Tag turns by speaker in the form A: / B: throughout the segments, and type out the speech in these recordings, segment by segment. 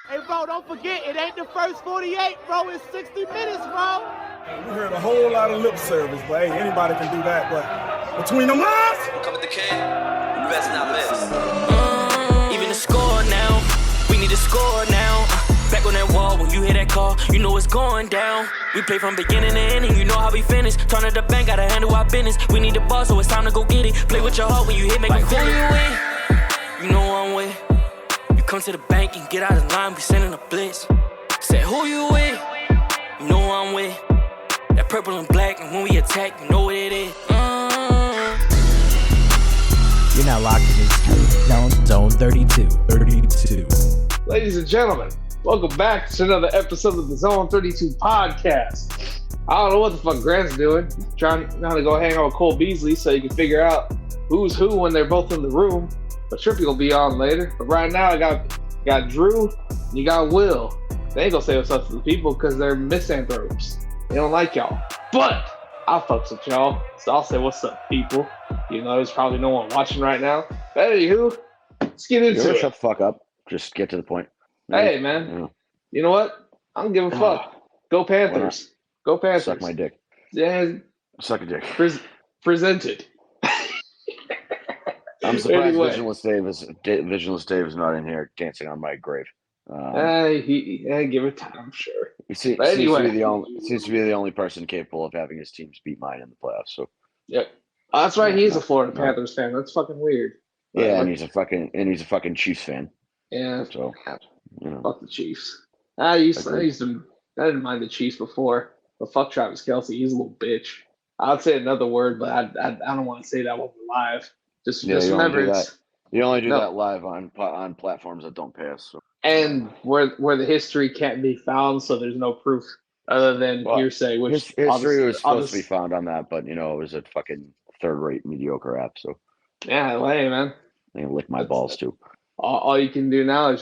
A: Hey, bro, don't forget, it ain't the first 48, bro. It's 60 minutes, bro.
B: We heard a whole lot of lip service, but hey, anybody can do that. But between the lines,
C: come with the king, you best not miss. Even the score now, we need to score now. Back on that wall, when you hear that call, you know it's going down. We play from beginning to ending, you know how we finish. Turn to the bank, gotta handle our business. We need the ball, so it's time to go get it. Play with your heart when you hit, make like, who you with? You know I'm with. You come to the bank and get out of line, we sending a blitz. Say who you with? You know I'm with. That purple and black, and when we attack, you know what it is.
D: You're now locked in Zone 32.
E: Ladies and gentlemen, welcome back to another episode of the Zone 32 podcast. I don't know what the fuck Grant's doing. Trying to go hang out with Cole Beasley so you can figure out who's who when they're both in the room. But Trippy will be on later. But right now, I got Drew and you got Will. They ain't gonna say what's up to the people because they're misanthropes. They don't like y'all. But I'll fucks with y'all. So I'll say what's up, people. You know, there's probably no one watching right now. But anywho, let's get into it.
F: Shut the fuck up. Just get to the point.
E: Hey, man.
F: Yeah.
E: You know what? I don't give a fuck. Go Panthers. Go Panthers.
F: Suck my dick.
E: Yeah.
F: Suck a dick.
E: Presented.
F: I'm surprised
E: Anyway.
F: Vigilance Dave is not in here dancing on my grave.
E: Give it time, sure.
F: He seems
E: But anyway.
F: to be the only person capable of having his teams beat mine in the playoffs. So
E: Yep. Oh, that's right. He's a Florida Panthers fan. That's fucking weird.
F: yeah, and he's a fucking Chiefs fan.
E: Yeah.
F: So you know.
E: Fuck the Chiefs. I didn't mind the Chiefs before, but fuck Travis Kelce. He's a little bitch. I'd say another word, but I don't want to say that when we're live. Just remember it's.
F: You only do that live on platforms that don't pay us. So.
E: And where the history can't be found, so there's no proof other than hearsay. Which
F: history was supposed to be found on that, but you know it was a fucking third-rate mediocre app. So
E: yeah, well, hey man,
F: they lick my balls too.
E: All you can do now is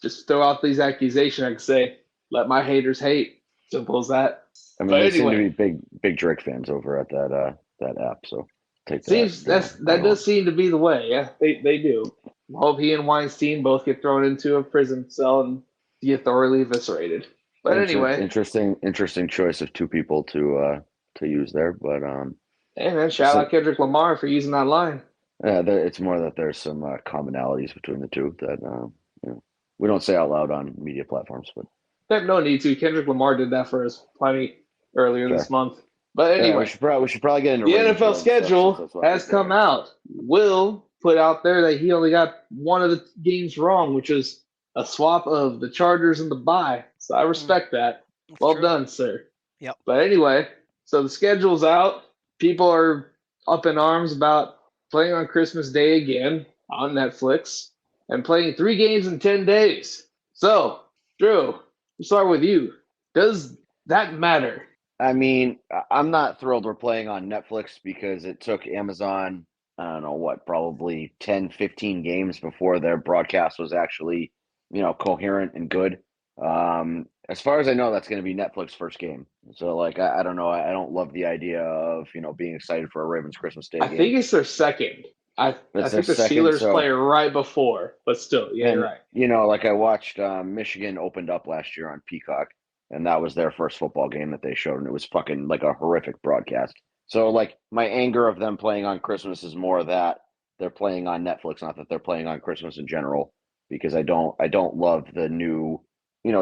E: just throw out these accusations. I can say, let my haters hate. Simple as that.
F: I mean,
E: but
F: they
E: anyway,
F: seem to be big Drake fans over at that app. So take
E: that. That does seem to be the way. Yeah, they do. Hope he and Weinstein both get thrown into a prison cell and get thoroughly eviscerated. But anyway,
F: interesting choice of two people to use there. But
E: hey man, shout out Kendrick Lamar for using that line.
F: Yeah, it's more that there's some commonalities between the two that you know, we don't say out loud on media platforms. But
E: they have no need to. Kendrick Lamar did that for us plenty earlier this month. But anyway,
F: yeah, we should probably get into
E: the NFL schedule has come out. Will put out there that he only got one of the games wrong, which is a swap of the Chargers and the bye. So I respect that.
G: That's
E: well
G: true.
E: done, sir.
G: Yep.
E: But anyway, so the schedule's out. People are up in arms about playing on Christmas Day again on Netflix and playing 3 games in 10 days. So, Drew, we'll start with you. Does that matter?
F: I mean, I'm not thrilled we're playing on Netflix because it took Amazon, I don't know what, probably 10, 15 games before their broadcast was actually, coherent and good. As far as I know, that's going to be Netflix first game. So, I don't know. I don't love the idea of, being excited for a Ravens Christmas Day game.
E: I think it's their second. I think the
F: second,
E: Steelers play right before, but still, yeah, you're right.
F: I watched Michigan opened up last year on Peacock, and that was their first football game that they showed, and it was fucking like a horrific broadcast. So, my anger of them playing on Christmas is more that they're playing on Netflix, not that they're playing on Christmas in general, because I don't love the new,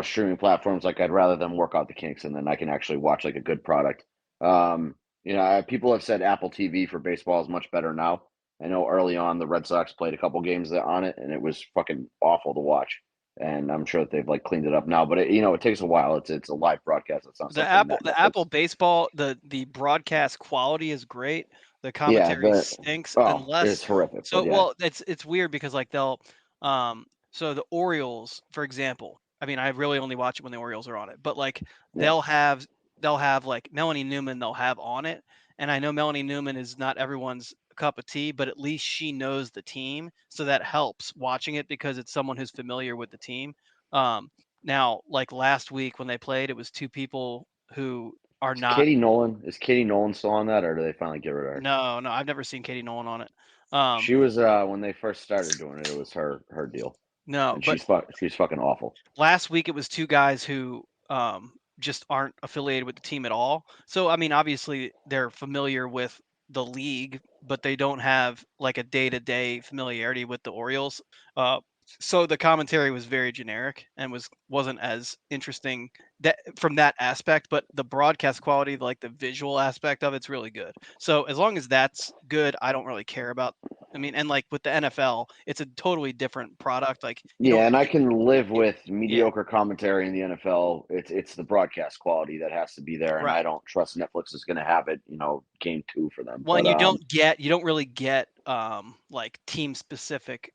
F: streaming platforms. I'd rather them work out the kinks, and then I can actually watch a good product. People have said Apple TV for baseball is much better now. I know early on the Red Sox played a couple games on it, and it was fucking awful to watch. And I'm sure that they've cleaned it up now, but it takes a while. It's a live broadcast. It's not
G: the Apple baseball. The broadcast quality is great. The commentary stinks unless
F: it's horrific.
G: So it's weird because they'll so the Orioles, for example. I mean, I really only watch it when the Orioles are on it, but they'll have Melanie Newman they'll have on it, and I know Melanie Newman is not everyone's cup of tea, but at least she knows the team, so that helps watching it because it's someone who's familiar with the team. Now, last week when they played, it was two people who are not.
F: Katie Nolan is Katie Nolan still on that, or do they finally get rid of her?
G: No, I've never seen Katie Nolan on it.
F: She was when they first started doing it. It was her deal.
G: No,
F: and
G: but
F: she's fucking awful.
G: last week it was two guys who just aren't affiliated with the team at all. So I mean, obviously they're familiar with the league, but they don't have like a day-to-day familiarity with the Orioles. Uh, so the commentary was very generic and wasn't as interesting that from that aspect, but the broadcast quality, like the visual aspect of it's really good. So as long as that's good, I don't really care about. I mean, and like with the NFL, it's a totally different product. Like you
F: Yeah,
G: don't
F: and I
G: really,
F: can live with
G: yeah,
F: mediocre commentary in the NFL. It's the broadcast quality that has to be there, and I
G: right.
F: don't trust Netflix is going to have it. Game 2 for them.
G: Well,
F: But
G: and you don't really get like team specific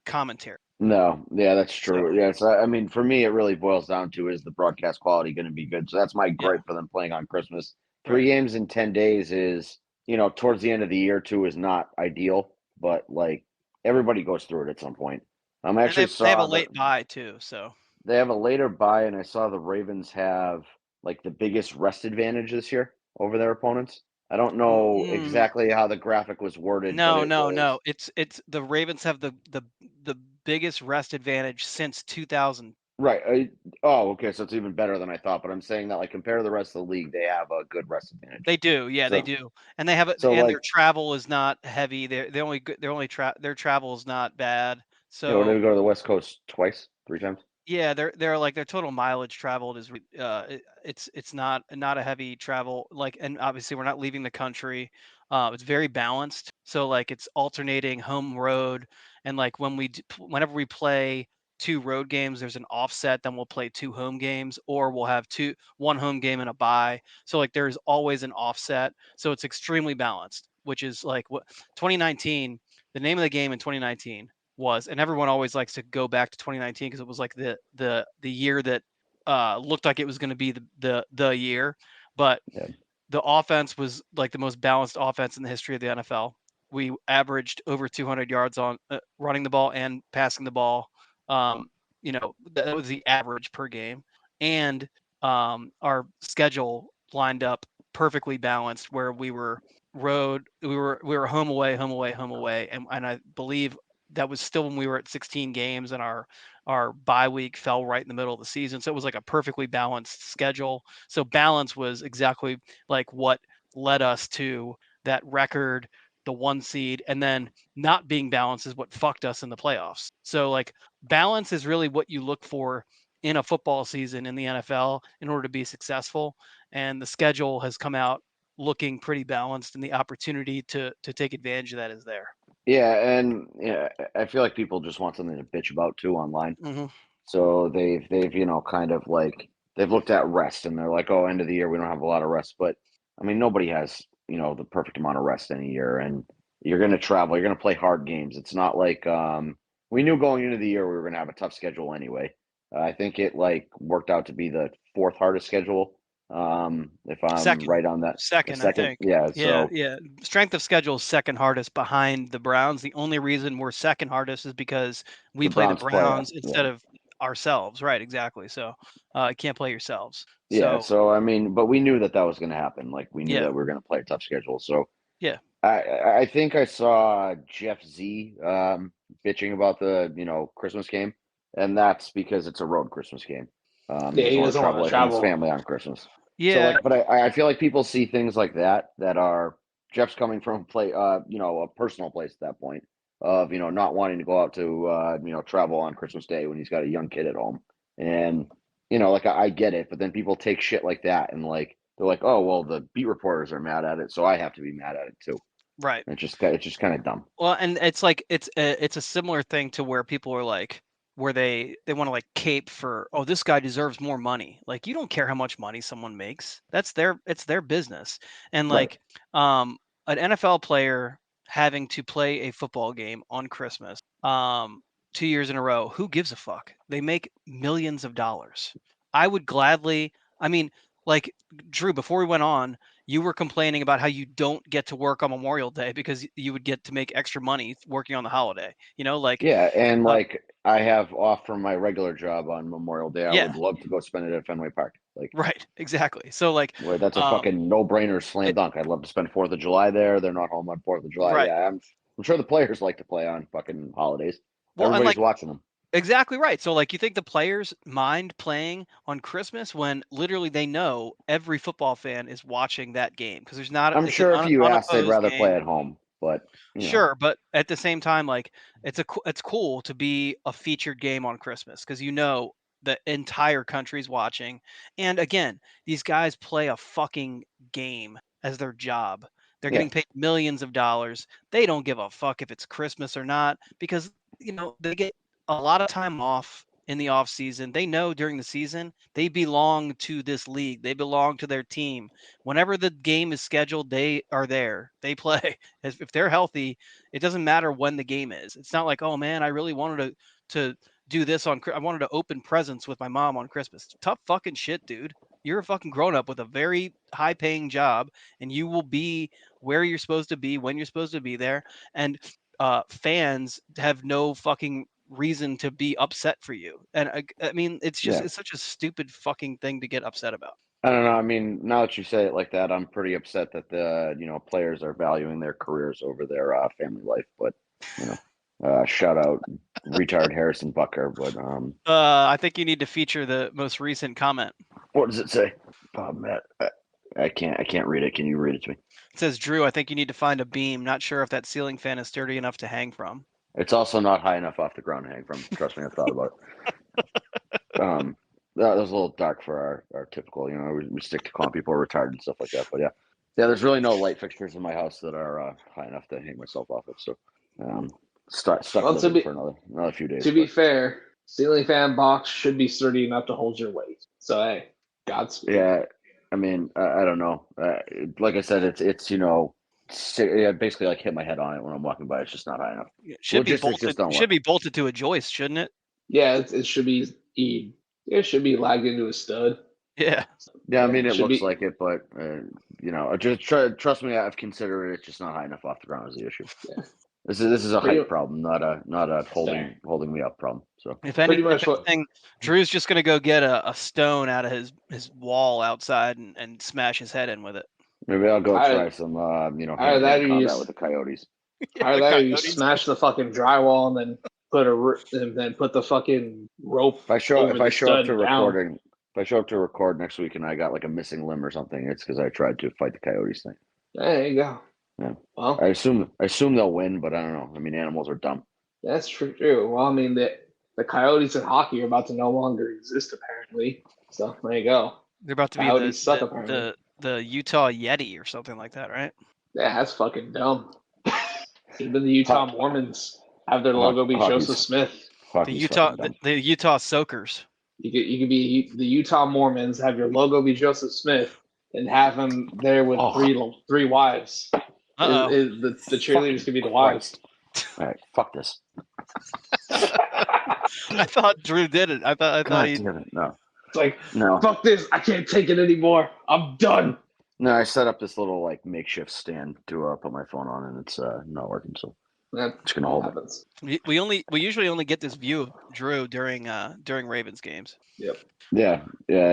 G: commentary.
F: no, yeah, that's
G: So
F: true. Yeah, so I mean, for me, it really boils down to is the broadcast quality going to be good? So that's my
G: yeah,
F: gripe for them playing on Christmas. Three
G: right.
F: games in 10 days is towards the end of the year too is not ideal, but like everybody goes through it at some point. I
G: And
F: actually
G: they have a
F: saw that
G: late buy too, so
F: they have a later buy, and I saw the Ravens have like the biggest rest advantage this year over their opponents. I don't know
G: mm,
F: exactly how the graphic was worded, but
G: no,
F: it
G: no,
F: was
G: no. It's the Ravens have the biggest rest advantage since 2000.
F: right. Oh, okay, so it's even better than I thought. But I'm saying that like compared to the rest of the league, they have a good rest advantage.
G: They do, yeah, they
F: So,
G: do, and they have it,
F: so
G: and their
F: like,
G: travel is not heavy. They're only their travel is not bad.
F: what did
G: So
F: we go to the West Coast twice, 3 times?
G: yeah, they're like their total mileage traveled is it's not a heavy travel like, and obviously we're not leaving the country. It's very balanced. So like it's alternating home road, and like whenever we play two road games, there's an offset. Then we'll play two home games, or we'll have one home game and a bye. So like there's always an offset. So it's extremely balanced, which is like what 2019. The name of the game in 2019 was, and everyone always likes to go back to 2019 because it was like the year that looked like it was going to be the year, but
F: Yeah.
G: the offense was like the most balanced offense in the history of the NFL. We averaged over 200 yards on running the ball and passing the ball. Um, that was the average per game, and our schedule lined up perfectly balanced where we were home away, home away, home away, and I believe that was still when we were at 16 games, and our bye week fell right in the middle of the season. So it was like a perfectly balanced schedule. So balance was exactly like what led us to that record, the one seed, and then not being balanced is what fucked us in the playoffs. So like balance is really what you look for in a football season in the NFL in order to be successful. And the schedule has come out looking pretty balanced, and the opportunity to take advantage of that is there.
F: Yeah, and yeah, I feel like people just want something to bitch about too online.
G: Mm-hmm.
F: So they've kind of like they've looked at rest and they're like, oh, end of the year we don't have a lot of rest. But I mean, nobody has the perfect amount of rest in a year, and you're going to travel, you're going to play hard games. It's not like we knew going into the year we were going to have a tough schedule anyway. I think it like worked out to be the fourth hardest schedule, if I'm
G: Second,
F: right on that. The
G: second, I
F: second,
G: think.
F: yeah.
G: Yeah,
F: So
G: yeah. Strength of schedule is second hardest behind the Browns. The only reason we're second hardest is because we
F: the
G: play the
F: Browns play,
G: Browns
F: yeah.
G: instead of ourselves. Right, exactly. So you can't play yourselves.
F: Yeah,
G: So
F: so I mean, but we knew that was going to happen. Like we knew
G: yeah,
F: that we were going to play a tough schedule. So
G: yeah.
F: I think I saw Jeff Z bitching about the Christmas game, and that's because it's a road Christmas game. He
E: Yeah,
F: doesn't
E: he
F: want to
E: doesn't want
F: travel
E: to
F: away from his
E: travel.
F: family on Christmas. So
G: Yeah,
F: like, but I feel like people see things like that are Jeff's coming from a personal place at that point of not wanting to go out to travel on Christmas Day when he's got a young kid at home, and like I get it, but then people take shit like that and like they're like, oh well, the beat reporters are mad at it, so I have to be mad at it too.
G: right.
F: It's just kind of dumb.
G: Well, and it's like it's a similar thing to where people are like where they want to like cape for, oh, this guy deserves more money. Like you don't care how much money someone makes. It's their business. And
F: Right.
G: like an NFL player having to play a football game on Christmas 2 years in a row, who gives a fuck? They make millions of dollars. I would gladly, I mean, like Drew, before we went on, you were complaining about how you don't get to work on Memorial Day because you would get to make extra money working on the holiday. Like,
F: Yeah, and
G: uh,
F: like I have off from my regular job on Memorial Day. I
G: yeah,
F: would love to go spend it at Fenway Park. Like,
G: right, exactly. So like,
F: well, that's a
G: um,
F: fucking no-brainer, slam
G: it,
F: dunk. I'd love to spend 4th of July there. They're not home on 4th of July.
G: right,
F: Yeah, I'm sure the players like to play on fucking holidays.
G: Well, and
F: Everybody's
G: like
F: watching them.
G: exactly right. So like, you think the players mind playing on Christmas when literally they know every football fan is watching that game because
F: I'm
G: it's an
F: sure if you asked, they'd
G: unopposed
F: rather play
G: game.
F: at home. But
G: Sure, but at the same time, like it's cool to be a featured game on Christmas because the entire country's watching. And again, these guys play a fucking game as their job. They're
F: yeah,
G: getting paid millions of dollars. They don't give a fuck if it's Christmas or not because they get a lot of time off in the off season. They know during the season they belong to this league. They belong to their team. Whenever the game is scheduled, they are there. They play. If they're healthy, it doesn't matter when the game is. It's not like, oh man, I really wanted to do this I wanted to open presents with my mom on Christmas. Tough fucking shit, dude. You're a fucking grown up with a very high paying job, and you will be where you're supposed to be when you're supposed to be there. And fans have no fucking reason to be upset for you. And I mean, it's
F: yeah.
G: such a stupid fucking thing to get upset about.
F: I don't know. I mean, now that you say it like that, I'm pretty upset that the players are valuing their careers over their family life. But shout out retard Harrison Butker. But
G: I think you need to feature the most recent comment.
F: what does it say? Oh, Matt, I can't read it. Can you read it to me?
G: It says, Drew, I think you need to find a beam. Not sure if that ceiling fan is sturdy enough to hang from.
F: It's also not high enough off the ground to hang from. Trust me, I've thought about it. That was a little dark for our typical, we stick to calling people retarded and stuff like that. But yeah, there's really no light fixtures in my house that are high enough to hang myself off of. So stuck for another few days.
E: To be fair, ceiling fan box should be sturdy enough to hold your weight. So hey, Godspeed.
F: Yeah, I mean, I don't know. Like I said, it's basically like hit my head on it when I'm walking by. It's just not high enough.
G: It should be
F: Logistics just don't
G: bolted.
F: work.
G: Should be bolted to a joist, shouldn't it?
E: Yeah, it should be. It should be lagged into a stud.
G: Yeah.
F: Yeah, I mean, it looks
E: be.
F: like it, but just trust me. I've considered it. It's just not high enough off the ground is the issue.
E: Yeah.
F: This is a height problem, not a holding me up problem. So
G: If anything, Drew's just gonna go get a stone out of his wall outside and smash his head in with it.
F: maybe I'll go try some hand-to-hand combat with the Coyotes.
E: Either that or you smash the fucking drywall and then put the fucking rope.
F: If I show up to record next week and I got like a missing limb or something, it's because I tried to fight the Coyotes thing.
E: There you go.
F: Yeah.
E: Well,
F: I assume they'll win, but I don't know. I mean, animals are dumb.
E: that's true. Well, I mean, the Coyotes in hockey are about to no longer exist, apparently. So there you go.
G: They're about to be
E: Coyotes suck, apparently.
G: the Utah Yeti or something like that, right?
E: Yeah, that's fucking dumb. Even the Utah Mormons have their logo be Joseph Smith.
G: The Utah Soakers.
E: You could be the Utah Mormons, have your logo be Joseph Smith, and have him there with three wives. The cheerleaders could be the wives.
F: All right, fuck this.
G: I thought Drew did it. I thought he.
F: No.
E: It's like,
F: no.
E: Fuck this. I can't take it anymore. I'm done.
F: No, I set up this little like makeshift stand to put my phone on, and it's not working. So it's gonna hold
E: happens.
G: We usually only get this view of Drew during Ravens games.
E: Yep.
F: Yeah.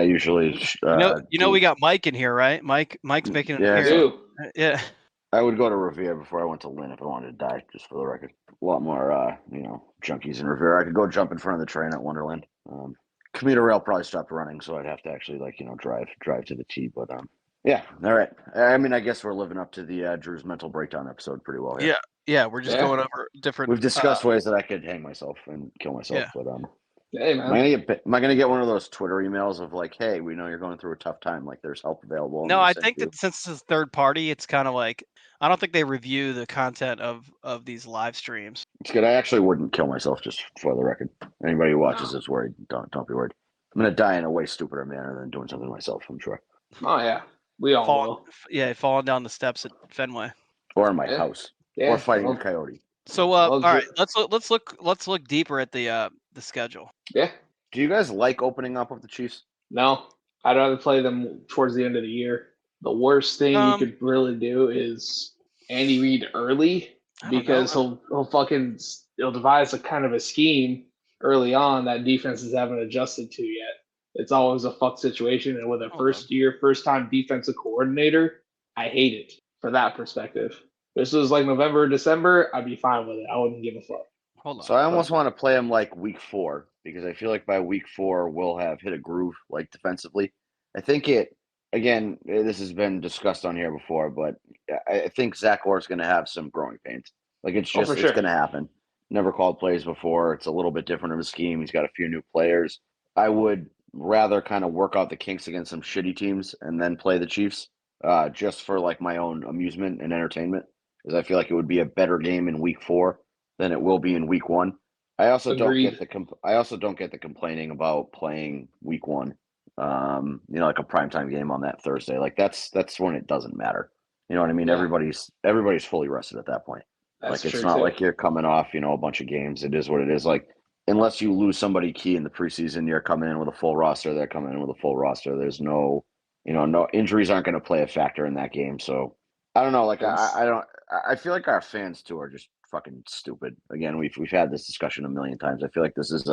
F: Usually.
G: We got Mike in here, right? Mike's making an appearance. Yeah.
F: I would go to Revere before I went to Lynn if I wanted to die, just for the record. A lot more, junkies in Revere. I could go jump in front of the train at Wonderland. Commuter rail probably stopped running, so I'd have to actually drive to the T. But yeah, all right. I mean, I guess we're living up to the Drew's mental breakdown episode pretty well here.
G: Yeah. We're just going over different.
F: We've discussed ways that I could hang myself and kill myself, but
E: hey man,
F: am I gonna get one of those Twitter emails of like, hey, we know you're going through a tough time, like there's help available?
G: No, I think that since it's third party, it's kind of like I don't think they review the content of these live streams.
F: It's good. I actually wouldn't kill myself, just for the record. Anybody who watches is worried. Don't be worried. I'm gonna die in a way stupider manner than doing something to myself, I'm sure.
E: Oh yeah, we all will.
G: Yeah, falling down the steps at Fenway,
F: or in my house, or fighting a coyote.
G: So all right, let's look deeper at the schedule.
E: Yeah.
F: Do you guys like opening up with the Chiefs?
E: No, I'd rather play them towards the end of the year. The worst thing you could really do is Andy Reid early, because he'll devise a kind of a scheme early on that defenses haven't adjusted to yet. It's always a fuck situation, and with a first time defensive coordinator, I hate it for that perspective. This was like November or December, I'd be fine with it. I wouldn't give a fuck.
G: Hold on.
F: So I almost want to play him like week 4 because I feel like by week 4 we'll have hit a groove like defensively. I think this has been discussed on here before, but I think Zach Orr's going to have some growing pains. Like it's
E: for sure.
F: it's going to happen. Never called plays before. It's a little bit different of a scheme. He's got a few new players. I would rather kind of work out the kinks against some shitty teams and then play the Chiefs just for like my own amusement and entertainment because I feel like it would be a better game in week 4 than it will be in week 1. I also
E: Agreed.
F: don't get the complaining about playing week 1. Like a primetime game on that Thursday. Like that's when it doesn't matter. You know what I mean?
E: Yeah.
F: Everybody's fully rested at that point.
E: That's
F: like it's
E: true,
F: not
E: too.
F: like you're coming off, a bunch of games. It is what it is. Like unless you lose somebody key in the preseason, you're coming in with a full roster. They're coming in with a full roster. There's no injuries aren't going to play a factor in that game. So I don't know. Like I feel like our fans too are just fucking stupid. Again, we've had this discussion a million times. I feel like this is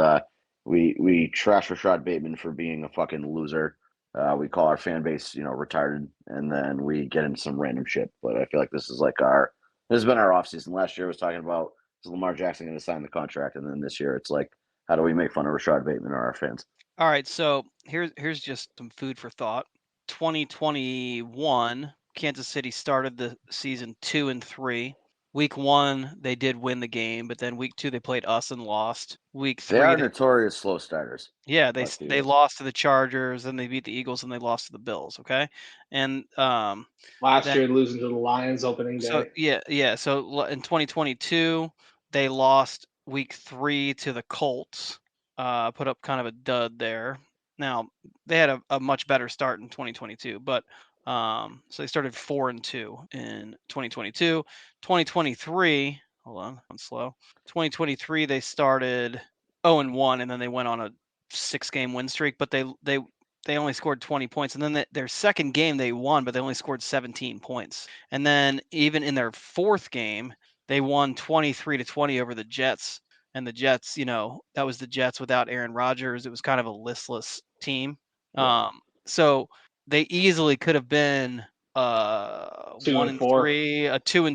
F: we trash Rashad Bateman for being a fucking loser. We call our fan base, retarded, and then we get into some random shit. But I feel like this has been our offseason. Last year was talking about is Lamar Jackson going to sign the contract, and then this year it's like, how do we make fun of Rashad Bateman or our fans?
G: All right, so here's just some food for thought. 2021, Kansas City started the season 2-3. Week 1, they did win the game, but then week 2 they played us and lost. Week 3,
F: They are notorious slow starters.
G: yeah, they lost to the Chargers, then they beat the Eagles, and they lost to the Bills. Okay, and
E: last year losing to the Lions opening day.
G: So yeah. So in 2022, they lost week 3 to the Colts. Put up kind of a dud there. Now they had a much better start in 2022, but so they started 4-2 in 2022. 2023, hold on, I'm slow. 2023 they started 0-1, and then they went on a 6-game win streak, but they only scored 20 points, and then their second game they won, but they only scored 17 points. And then even in their fourth game, they won 23-20 over the Jets. And the Jets, that was the Jets without Aaron Rodgers. It was kind of a listless team.
E: Yeah.
G: So they easily could have been 1-3, a 2-2,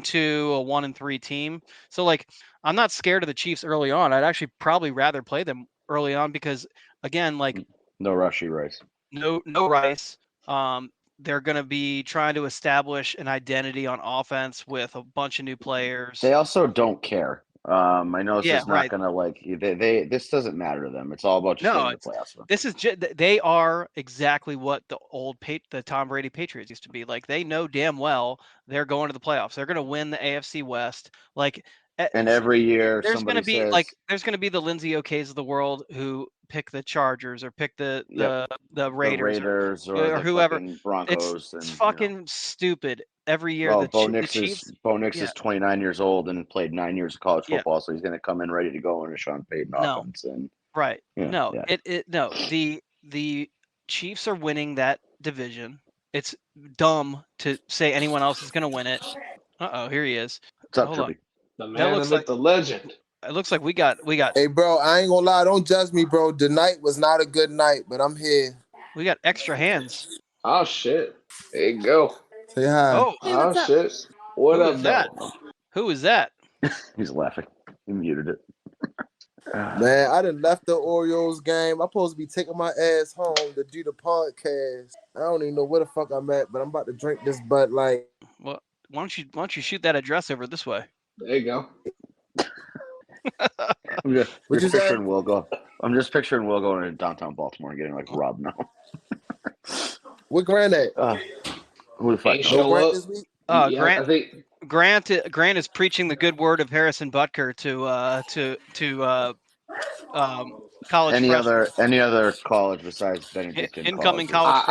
G: a 1-3 team. So like, I'm not scared of the Chiefs early on. I'd actually probably rather play them early on because, again, like
F: no Rashee Rice.
G: No Rice. They're going to be trying to establish an identity on offense with a bunch of new players.
F: They also don't care. I know this is not going to this doesn't matter to them. It's all about just getting the playoffs.
G: This is they are exactly what the Tom Brady Patriots used to be. Like they know damn well they're going to the playoffs. They're going to win the AFC West. Like,
F: and every year
G: there's going to be there's going to be the Lindsey Okays of the world who pick the Chargers or pick the Raiders or whoever.
F: Broncos.
G: It's fucking stupid every year.
F: Well,
G: Bo
F: Nix is 29 years old and played 9 years of college football, so he's going to come in ready to go in a Sean Payton offense.
G: The Chiefs are winning that division. It's dumb to say anyone else is going to win it. Here he is.
F: What's up, Trippy?
E: The man, the legend.
G: It looks like we got.
H: Hey, bro, I ain't gonna lie. Don't judge me, bro. The night was not a good night, but I'm here.
G: We got extra hands.
E: Oh shit! There you go.
H: Say hi.
E: Oh shit! What up,
G: that? Who is that?
F: He's laughing. He muted it.
H: Man, I done left the Orioles game. I'm supposed to be taking my ass home to do the podcast. I don't even know where the fuck I'm at, but I'm about to drink this Bud Light.
G: Well, why don't you shoot that address over this way?
E: There you go.
F: I'm just picturing Will going to downtown Baltimore and getting like robbed now.
H: Where Grant at?
F: Who the fuck?
H: Grant this week?
G: Grant. I think Grant is preaching the good word of Harrison Butker to college.
F: Any other college besides Benedictine?
G: Incoming college.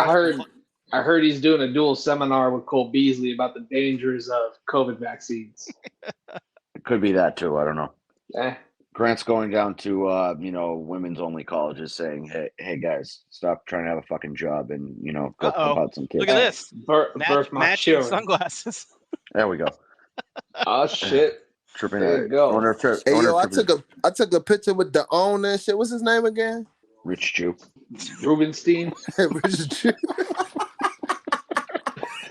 E: I heard he's doing a dual seminar with Cole Beasley about the dangers of COVID vaccines.
F: It could be that too. I don't know.
E: Eh.
F: Grant's going down to women's only colleges saying, hey guys, stop trying to have a fucking job and go pump out some kids.
G: Look at this. Matching sunglasses.
F: There we go.
E: Oh shit.
F: Tripping.
E: There you go.
H: I took a picture with the owner and shit. What's his name again?
F: Rich Jew.
E: Rubenstein.
H: Rich Jew.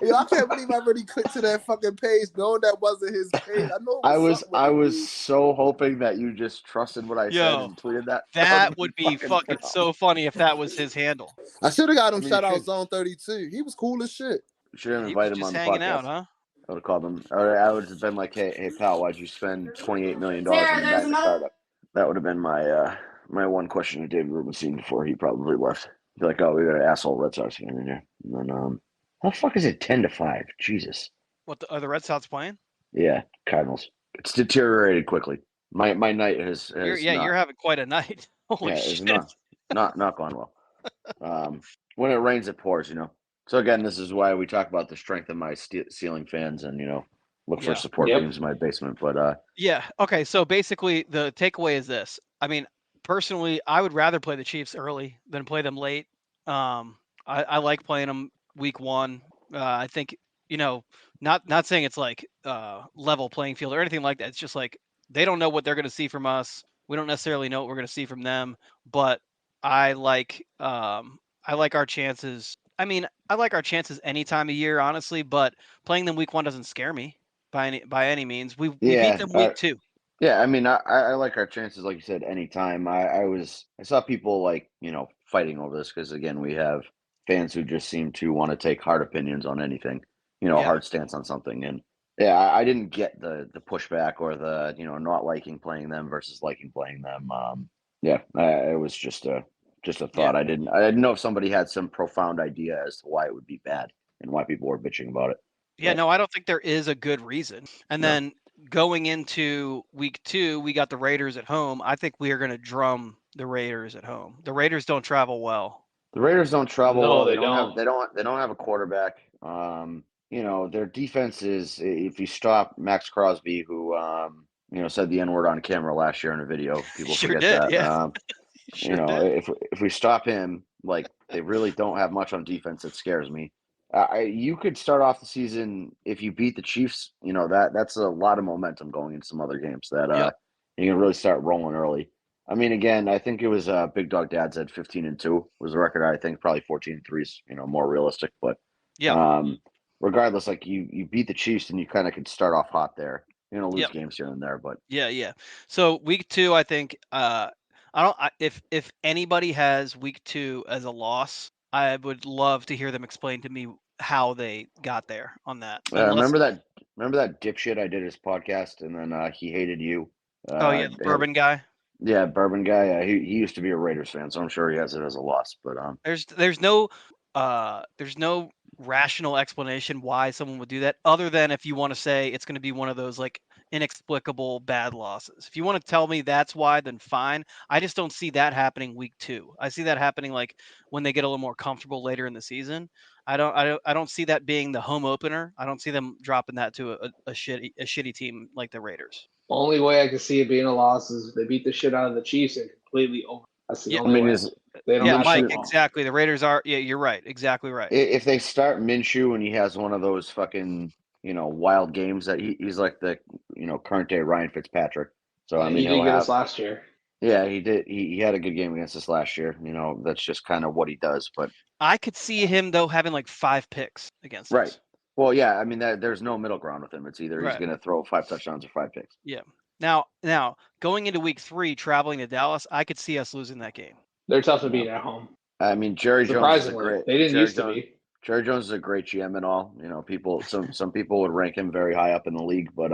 H: Yo, I can't believe I really clicked to that fucking page knowing that wasn't his page. I know it was something with
F: I
H: the
F: was
H: dude.
F: so hoping that you just trusted what I said
G: Yo,
F: and tweeted that.
G: that would be fucking
F: phenomenal.
G: so funny if that was his handle.
H: I should have got him
F: I mean,
H: shout
F: you
H: out
F: should-
H: Zone 32. He was cool as shit.
F: Should have
G: He was
F: invited him
G: just
F: on the
G: hanging
F: podcast.
G: out, huh?
F: I would have called him. I would have been like, hey, pal, why'd you spend $28 million on a Madden startup? That would have been my my one question to David Rubenstein before he probably left. Be like, oh, we got an asshole Red Sox fan in here. And then, how the fuck is it 10-5? Jesus.
G: What are the Red Sox playing?
F: Yeah, Cardinals. It's deteriorated quickly. My night has
G: You're having quite a night. Holy
F: it's
G: shit!
F: not gone well. When it rains, it pours. So again, this is why we talk about the strength of my ceiling fans, and look for support teams in my basement. But
G: yeah, okay. So basically, the takeaway is this. I mean, personally, I would rather play the Chiefs early than play them late. I like playing them week one. I think not saying it's like level playing field or anything like that. It's just like they don't know what they're going to see from us. We don't necessarily know what we're going to see from them. But I like our chances. I mean, I like our chances any time of year, honestly. But playing them week one doesn't scare me by any means. We beat them week two.
F: Yeah, I mean, I like our chances, like you said, anytime. I saw people like fighting over this because again, we have fans who just seem to want to take hard opinions on anything, a hard stance on something, and yeah, I didn't get the pushback or the not liking playing them versus liking playing them. It was just a thought. I didn't know if somebody had some profound idea as to why it would be bad and why people were bitching about it.
G: Yeah, no, I don't think there is a good reason. And then going into week two, we got the Raiders at home. I think we are going to drum the Raiders at home. The Raiders don't travel well.
F: The Raiders don't travel
E: No,
F: well.
E: they
F: don't have a quarterback. Their defense is, if you stop Max Crosby, who said the N-word on camera last year in a video. People
G: Sure
F: forget
G: did,
F: that.
G: yeah.
F: If we stop him, like they really don't have much on defense that scares me. You could start off the season if you beat the Chiefs. That's a lot of momentum going into some other games that you can really start rolling early. I mean, again, I think it was Big Dog Dad said 15-2 was the record. I think probably 14-3 is more realistic. But regardless, like you beat the Chiefs and you kind of could start off hot there. You're gonna lose games here and there, but
G: yeah. So week two, I think if anybody has week two as a loss, I would love to hear them explain to me how they got there on that.
F: Remember that dipshit I did his podcast and then he hated you.
G: The bourbon guy.
F: Yeah, bourbon guy. Yeah, he used to be a Raiders fan, so I'm sure he has it as a loss. But
G: there's no rational explanation why someone would do that, other than if you want to say it's going to be one of those like inexplicable bad losses. If you want to tell me that's why, then fine. I just don't see that happening week two. I see that happening like when they get a little more comfortable later in the season. I don't see that being the home opener. I don't see them dropping that to a shitty team like the Raiders.
E: Only way I can see it being a loss is if they beat the shit out of the Chiefs and completely over. That's the only way.
G: Mike, exactly. The Raiders are. Yeah, you're right. Exactly right.
F: If they start Minshew and he has one of those fucking wild games that he's like the current day Ryan Fitzpatrick. So I mean,
E: he did get us last year.
F: Yeah, he did. He had a good game against us last year. That's just kind of what he does. But
G: I could see him though having like 5 picks against us.
F: Well, yeah. I mean, there's no middle ground with him. It's either he's going to throw 5 touchdowns or 5 picks.
G: Yeah. Now going into week 3, traveling to Dallas, I could see us losing that game.
E: They're tough to beat at home.
F: I mean, Jerry Jones is a great.
E: They didn't used to be.
F: Jerry Jones is a great GM and all. Some people would rank him very high up in the league, but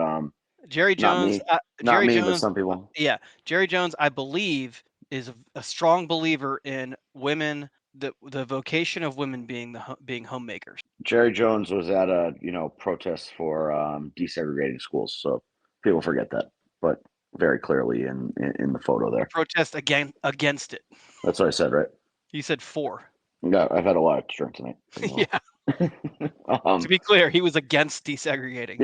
G: Jerry Jones,
F: but some people.
G: Yeah, Jerry Jones, I believe, is a strong believer in women, the vocation of women being homemakers.
F: Jerry Jones was at a protest for desegregating schools, so people forget that, but very clearly in the photo there.
G: Protest against it.
F: That's what I said, right?
G: You said 4.
F: Yeah, I've had a lot to drink tonight.
G: Yeah. To be clear, he was against desegregating.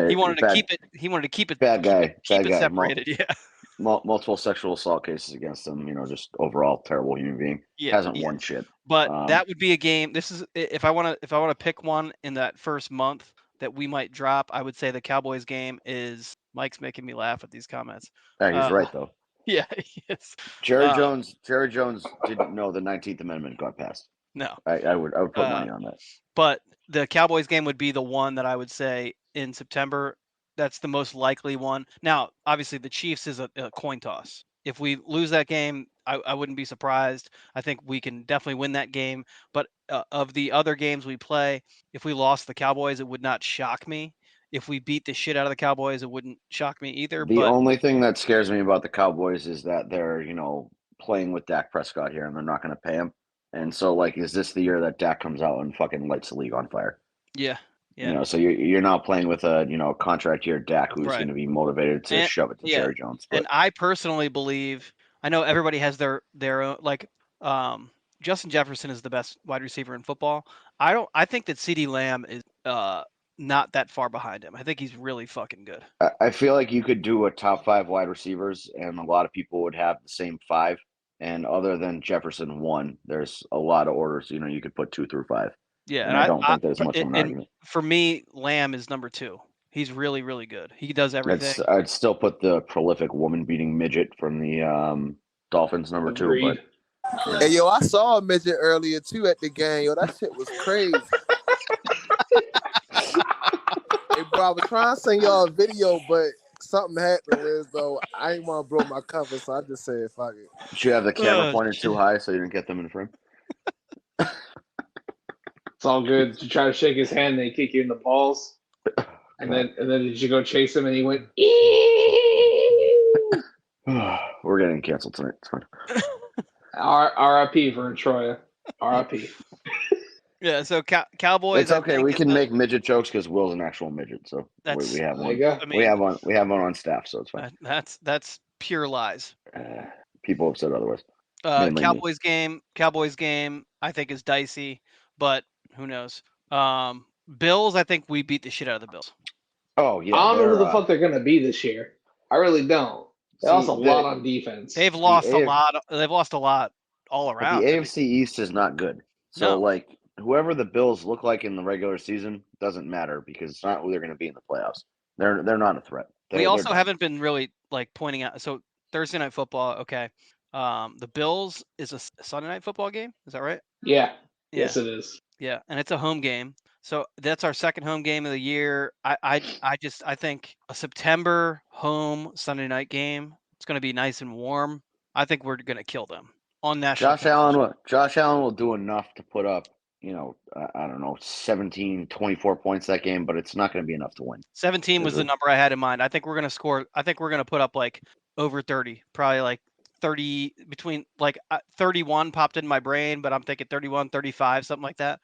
G: He wanted to keep it. He wanted to keep it.
F: Bad guy.
G: Keep it separated.
F: Multiple sexual assault cases against him. Just overall terrible human being. Hasn't won shit.
G: But that would be a game. This is if I want to pick one in that first month that we might drop. I would say the Cowboys game is. Mike's making me laugh at these comments.
F: He's right though.
G: Yeah, he is.
F: Jerry Jones didn't know the 19th Amendment got passed.
G: No.
F: I would put money on that.
G: But the Cowboys game would be the one that I would say in September. That's the most likely one. Now, obviously, the Chiefs is a coin toss. If we lose that game, I wouldn't be surprised. I think we can definitely win that game. But of the other games we play, if we lost the Cowboys, it would not shock me. If we beat the shit out of the Cowboys, it wouldn't shock me either.
F: The
G: But
F: only thing that scares me about the Cowboys is that they're, playing with Dak Prescott here and they're not going to pay him. And so, like, is this the year that Dak comes out and fucking lights the league on fire?
G: yeah.
F: So you're not playing with a contract year Dak who's
G: Right.
F: going to be motivated to shove it to Jerry Jones. But
G: And I personally believe, I know everybody has their own, like, Justin Jefferson is the best wide receiver in football. I think that CeeDee Lamb is not that far behind him. I think he's really fucking good.
F: I feel like you could do a top 5 wide receivers, and a lot of people would have the same 5. And other than Jefferson 1, there's a lot of orders. You could put 2 through 5.
G: Yeah,
F: and I don't think there's much of an argument.
G: For me, Lamb is number 2. He's really, really good. He does everything.
F: I'd still put the prolific woman-beating midget from the Dolphins number
E: Agreed.
F: 2. But
H: Hey, yo, I saw a midget earlier too at the game. Yo, that shit was crazy. Hey, bro, I was trying to send y'all a video, but something happened with though. I didn't want to blow my cover, so I just said, fuck it.
F: Did you have the camera pointed too high so you didn't get them in frame?
E: It's all good. You try to shake his hand, they kick you in the balls, and then did you go chase him and he went?
F: We're getting canceled tonight. It's fine.
E: R.I.P. for Troya. R.I.P.
G: Yeah. So Cowboys.
F: It's okay. We can make midget jokes because Will's an actual midget, so we have one. We have one on staff, so it's fine.
G: That's pure lies.
F: People have said otherwise.
G: Cowboys game. I think is dicey, but who knows? Bills. I think we beat the shit out of the Bills.
F: Oh yeah.
E: I don't know who the fuck they're gonna be this year. I really don't. They lost a lot on defense.
G: They've lost a lot. They've lost a lot all around.
F: The AFC East is not good. So like whoever the Bills look like in the regular season doesn't matter because it's not who they're going to be in the playoffs. They're not a threat.
G: We also haven't been really like pointing out. So Thursday Night Football. Okay. The Bills is a Sunday Night Football game. Is that right?
E: Yeah. Yes, it is.
G: Yeah, and it's a home game. So that's our second home game of the year. I think a September home Sunday night game. It's going to be nice and warm. I think we're going to kill them on national.
F: Josh Allen will do enough to put up, I don't know, 17, 24 points that game, but it's not going to be enough to win.
G: 17 was the number I had in mind. I think we're going to score. I think we're going to put up like over 30, probably like 30 between like 31 popped in my brain, but I'm thinking 31, 35, something like that.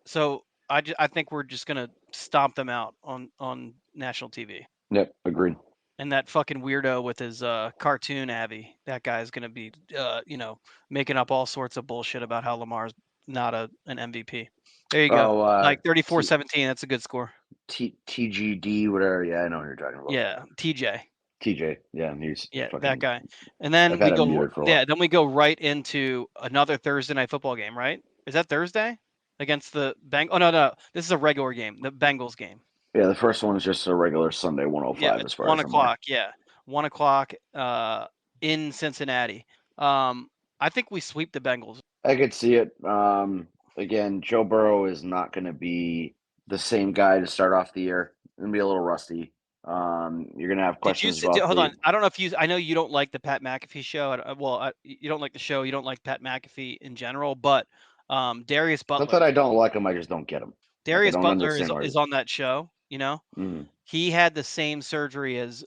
G: So I think we're just gonna stomp them out on national TV.
F: Yep, agreed.
G: And that fucking weirdo with his cartoon Abby, that guy's gonna be making up all sorts of bullshit about how Lamar's not an MVP. There you go. Like 34-17, that's a good score.
F: TGD, whatever. Yeah, I know what you're talking about.
G: Yeah, TJ,
F: yeah, he's
G: that guy. And then we go right into another Thursday night football game, right? Is that Thursday against the Bengals? Oh no, this is a regular game, the Bengals game.
F: Yeah, the first one is just a regular Sunday 1:05 as far
G: 1
F: as
G: o'clock. Yeah, 1 o'clock in Cincinnati. I think we sweep the Bengals.
F: I could see it. Again, Joe Burrow is not going to be the same guy to start off the year. It's going to be a little rusty. You're gonna have questions about.
G: Hold on, I don't know if I know you don't like the Pat McAfee show. You don't like the show. You don't like Pat McAfee in general, but Darius Butler.
F: Not that I don't like him, I just don't get him.
G: Darius Butler is on that show.
F: Mm-hmm.
G: He had the same surgery as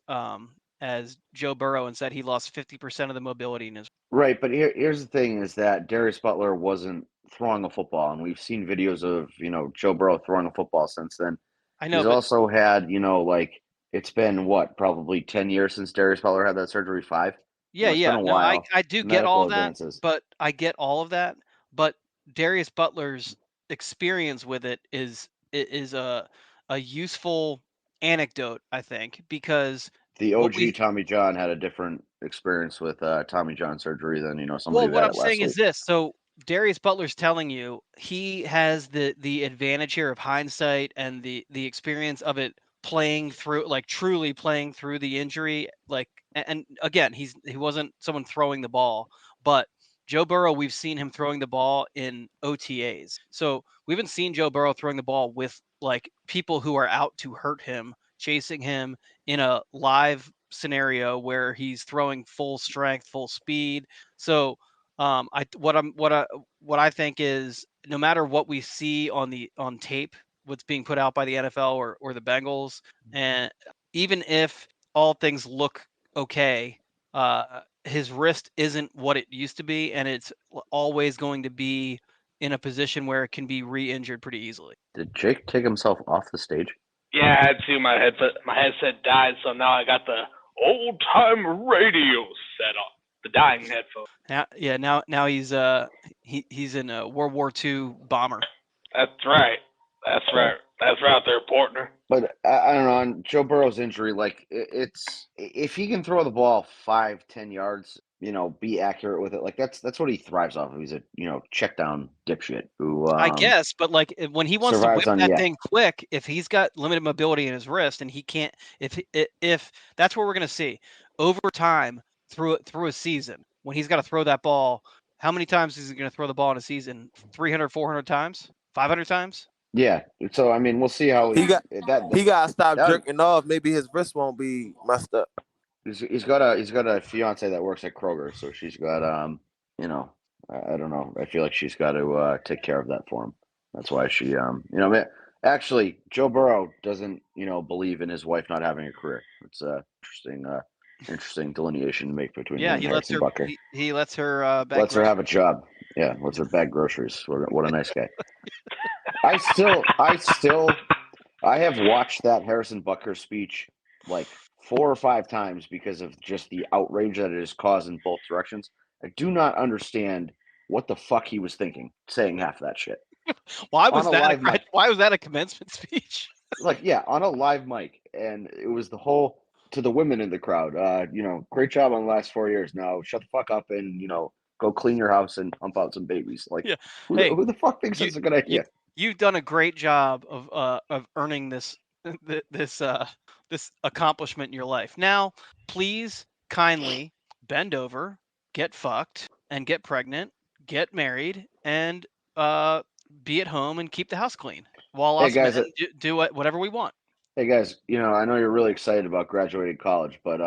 G: Joe Burrow and said he lost 50% of the mobility in his.
F: Right, but here's the thing: is that Darius Butler wasn't throwing a football, and we've seen videos of Joe Burrow throwing a football since then.
G: I know.
F: He's also had it's been probably 10 years since Darius Butler had that surgery. 5.
G: Yeah, No, I do get all of that, but I get all of that. But Darius Butler's experience with it is a useful anecdote, I think, because
F: the OG Tommy John had a different experience with Tommy John surgery than somebody.
G: Well, what I'm saying is this: so Darius Butler's telling you he has the advantage here of hindsight and the experience of it. Playing through, truly playing through the injury, and again, he wasn't someone throwing the ball, but Joe Burrow, we've seen him throwing the ball in OTAs. So we haven't seen Joe Burrow throwing the ball with like people who are out to hurt him, chasing him in a live scenario where he's throwing full strength, full speed. So what I think is no matter what we see on tape, what's being put out by the NFL or the Bengals, and even if all things look okay, his wrist isn't what it used to be, and it's always going to be in a position where it can be re-injured pretty easily.
F: Did Jake take himself off the stage?
E: Yeah, I had to. My headset died, so now I got the old time radio set up. The dying headphone.
G: Now he's in a World War II bomber.
E: That's right. That's right there, partner.
F: But I don't know, on Joe Burrow's injury, like it's if he can throw the ball 5-10 yards, be accurate with it. Like that's what he thrives off of. He's a check down dipshit who
G: I guess, but like when he wants to whip that thing quick, if he's got limited mobility in his wrist and he can't, if that's what we're gonna see over time through a season when he's got to throw that ball. How many times is he going to throw the ball in a season? 300, 400 times, 500 times?
F: Yeah, so I mean, we'll see how
H: he got to stop jerking off. Maybe his wrist won't be messed up.
F: He's got a fiance that works at Kroger, so she's got I don't know. I feel like she's got to take care of that for him. That's why she actually Joe Burrow doesn't believe in his wife not having a career. It's interesting delineation to make between him and Harrison Bucker.
G: He lets her
F: lets her have a job. Yeah, lets her bag groceries. What a nice guy. I have watched that Harrison Bucker speech like 4 or 5 times because of just the outrage that it has caused in both directions. I do not understand what the fuck he was thinking saying half that shit.
G: Why was that a commencement speech?
F: Like, yeah, on a live mic, and it was the whole to the women in the crowd. Great job on the last 4 years. Now shut the fuck up and go clean your house and pump out some babies. Like, yeah. Who the fuck thinks that's a good idea?
G: You've done a great job of earning this accomplishment in your life. Now, please kindly bend over, get fucked, and get pregnant, get married, and be at home and keep the house clean while us men do whatever we want.
F: Hey guys, I know you're really excited about graduating college, but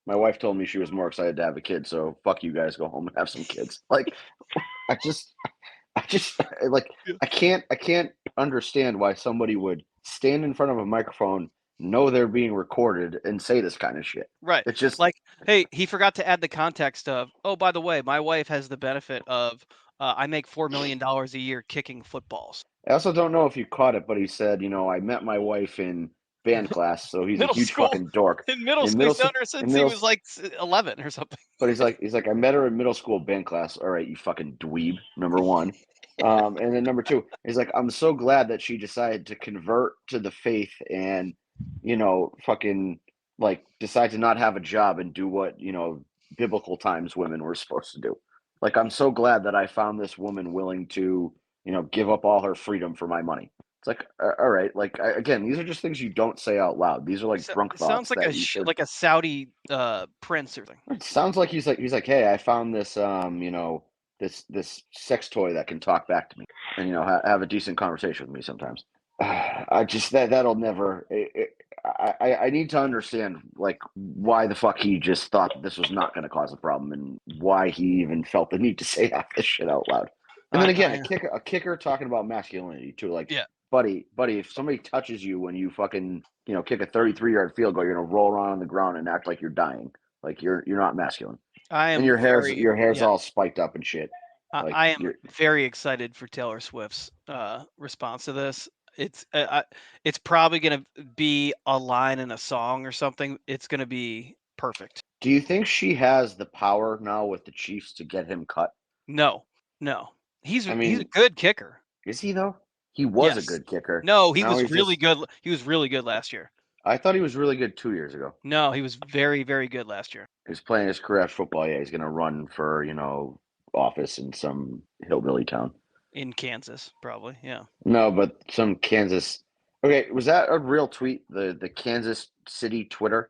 F: my wife told me she was more excited to have a kid. So fuck you guys, go home and have some kids. Like, I just like I can't understand why somebody would stand in front of a microphone, know they're being recorded, and say this kind of shit.
G: Right.
F: It's just
G: like, hey, he forgot to add the context of, oh, by the way, my wife has the benefit of I make $4 million a year kicking footballs.
F: I also don't know if you caught it, but he said, I met my wife in band class, so he's a huge fucking dork.
G: In middle school, he's known her since he was like 11 or something.
F: But he's like, I met her in middle school band class. All right, you fucking dweeb, number one. And then number two, he's like, I'm so glad that she decided to convert to the faith and, fucking like decide to not have a job and do what, biblical times women were supposed to do. Like, I'm so glad that I found this woman willing to, give up all her freedom for my money. It's like, all right, like again, these are just things you don't say out loud. These are like drunk thoughts.
G: Sounds like like a Saudi prince or something.
F: It sounds like he's like, hey, I found this, this sex toy that can talk back to me and have a decent conversation with me sometimes. I just that'll never. I need to understand like why the fuck he just thought that this was not going to cause a problem and why he even felt the need to say half this shit out loud. And then again, a kicker talking about masculinity too. Like, yeah. buddy, if somebody touches you when you fucking, kick a 33-yard field goal, you're gonna roll around on the ground and act like you're dying. Like you're not masculine.
G: And
F: your hair's all spiked up and shit. Like,
G: I am very excited for Taylor Swift's response to this. It's probably gonna be a line in a song or something. It's gonna be perfect.
F: Do you think she has the power now with the Chiefs to get him cut?
G: No. He's a good kicker.
F: Is he though? He was a good kicker.
G: No, he was really good. He was really good last year.
F: I thought he was really good 2 years ago.
G: No, he was very, very good last year.
F: He's playing his career at football. Yeah, he's gonna run for office in some hillbilly town.
G: In Kansas, probably. Yeah.
F: No, but some Kansas. Okay, was that a real tweet? The Kansas City Twitter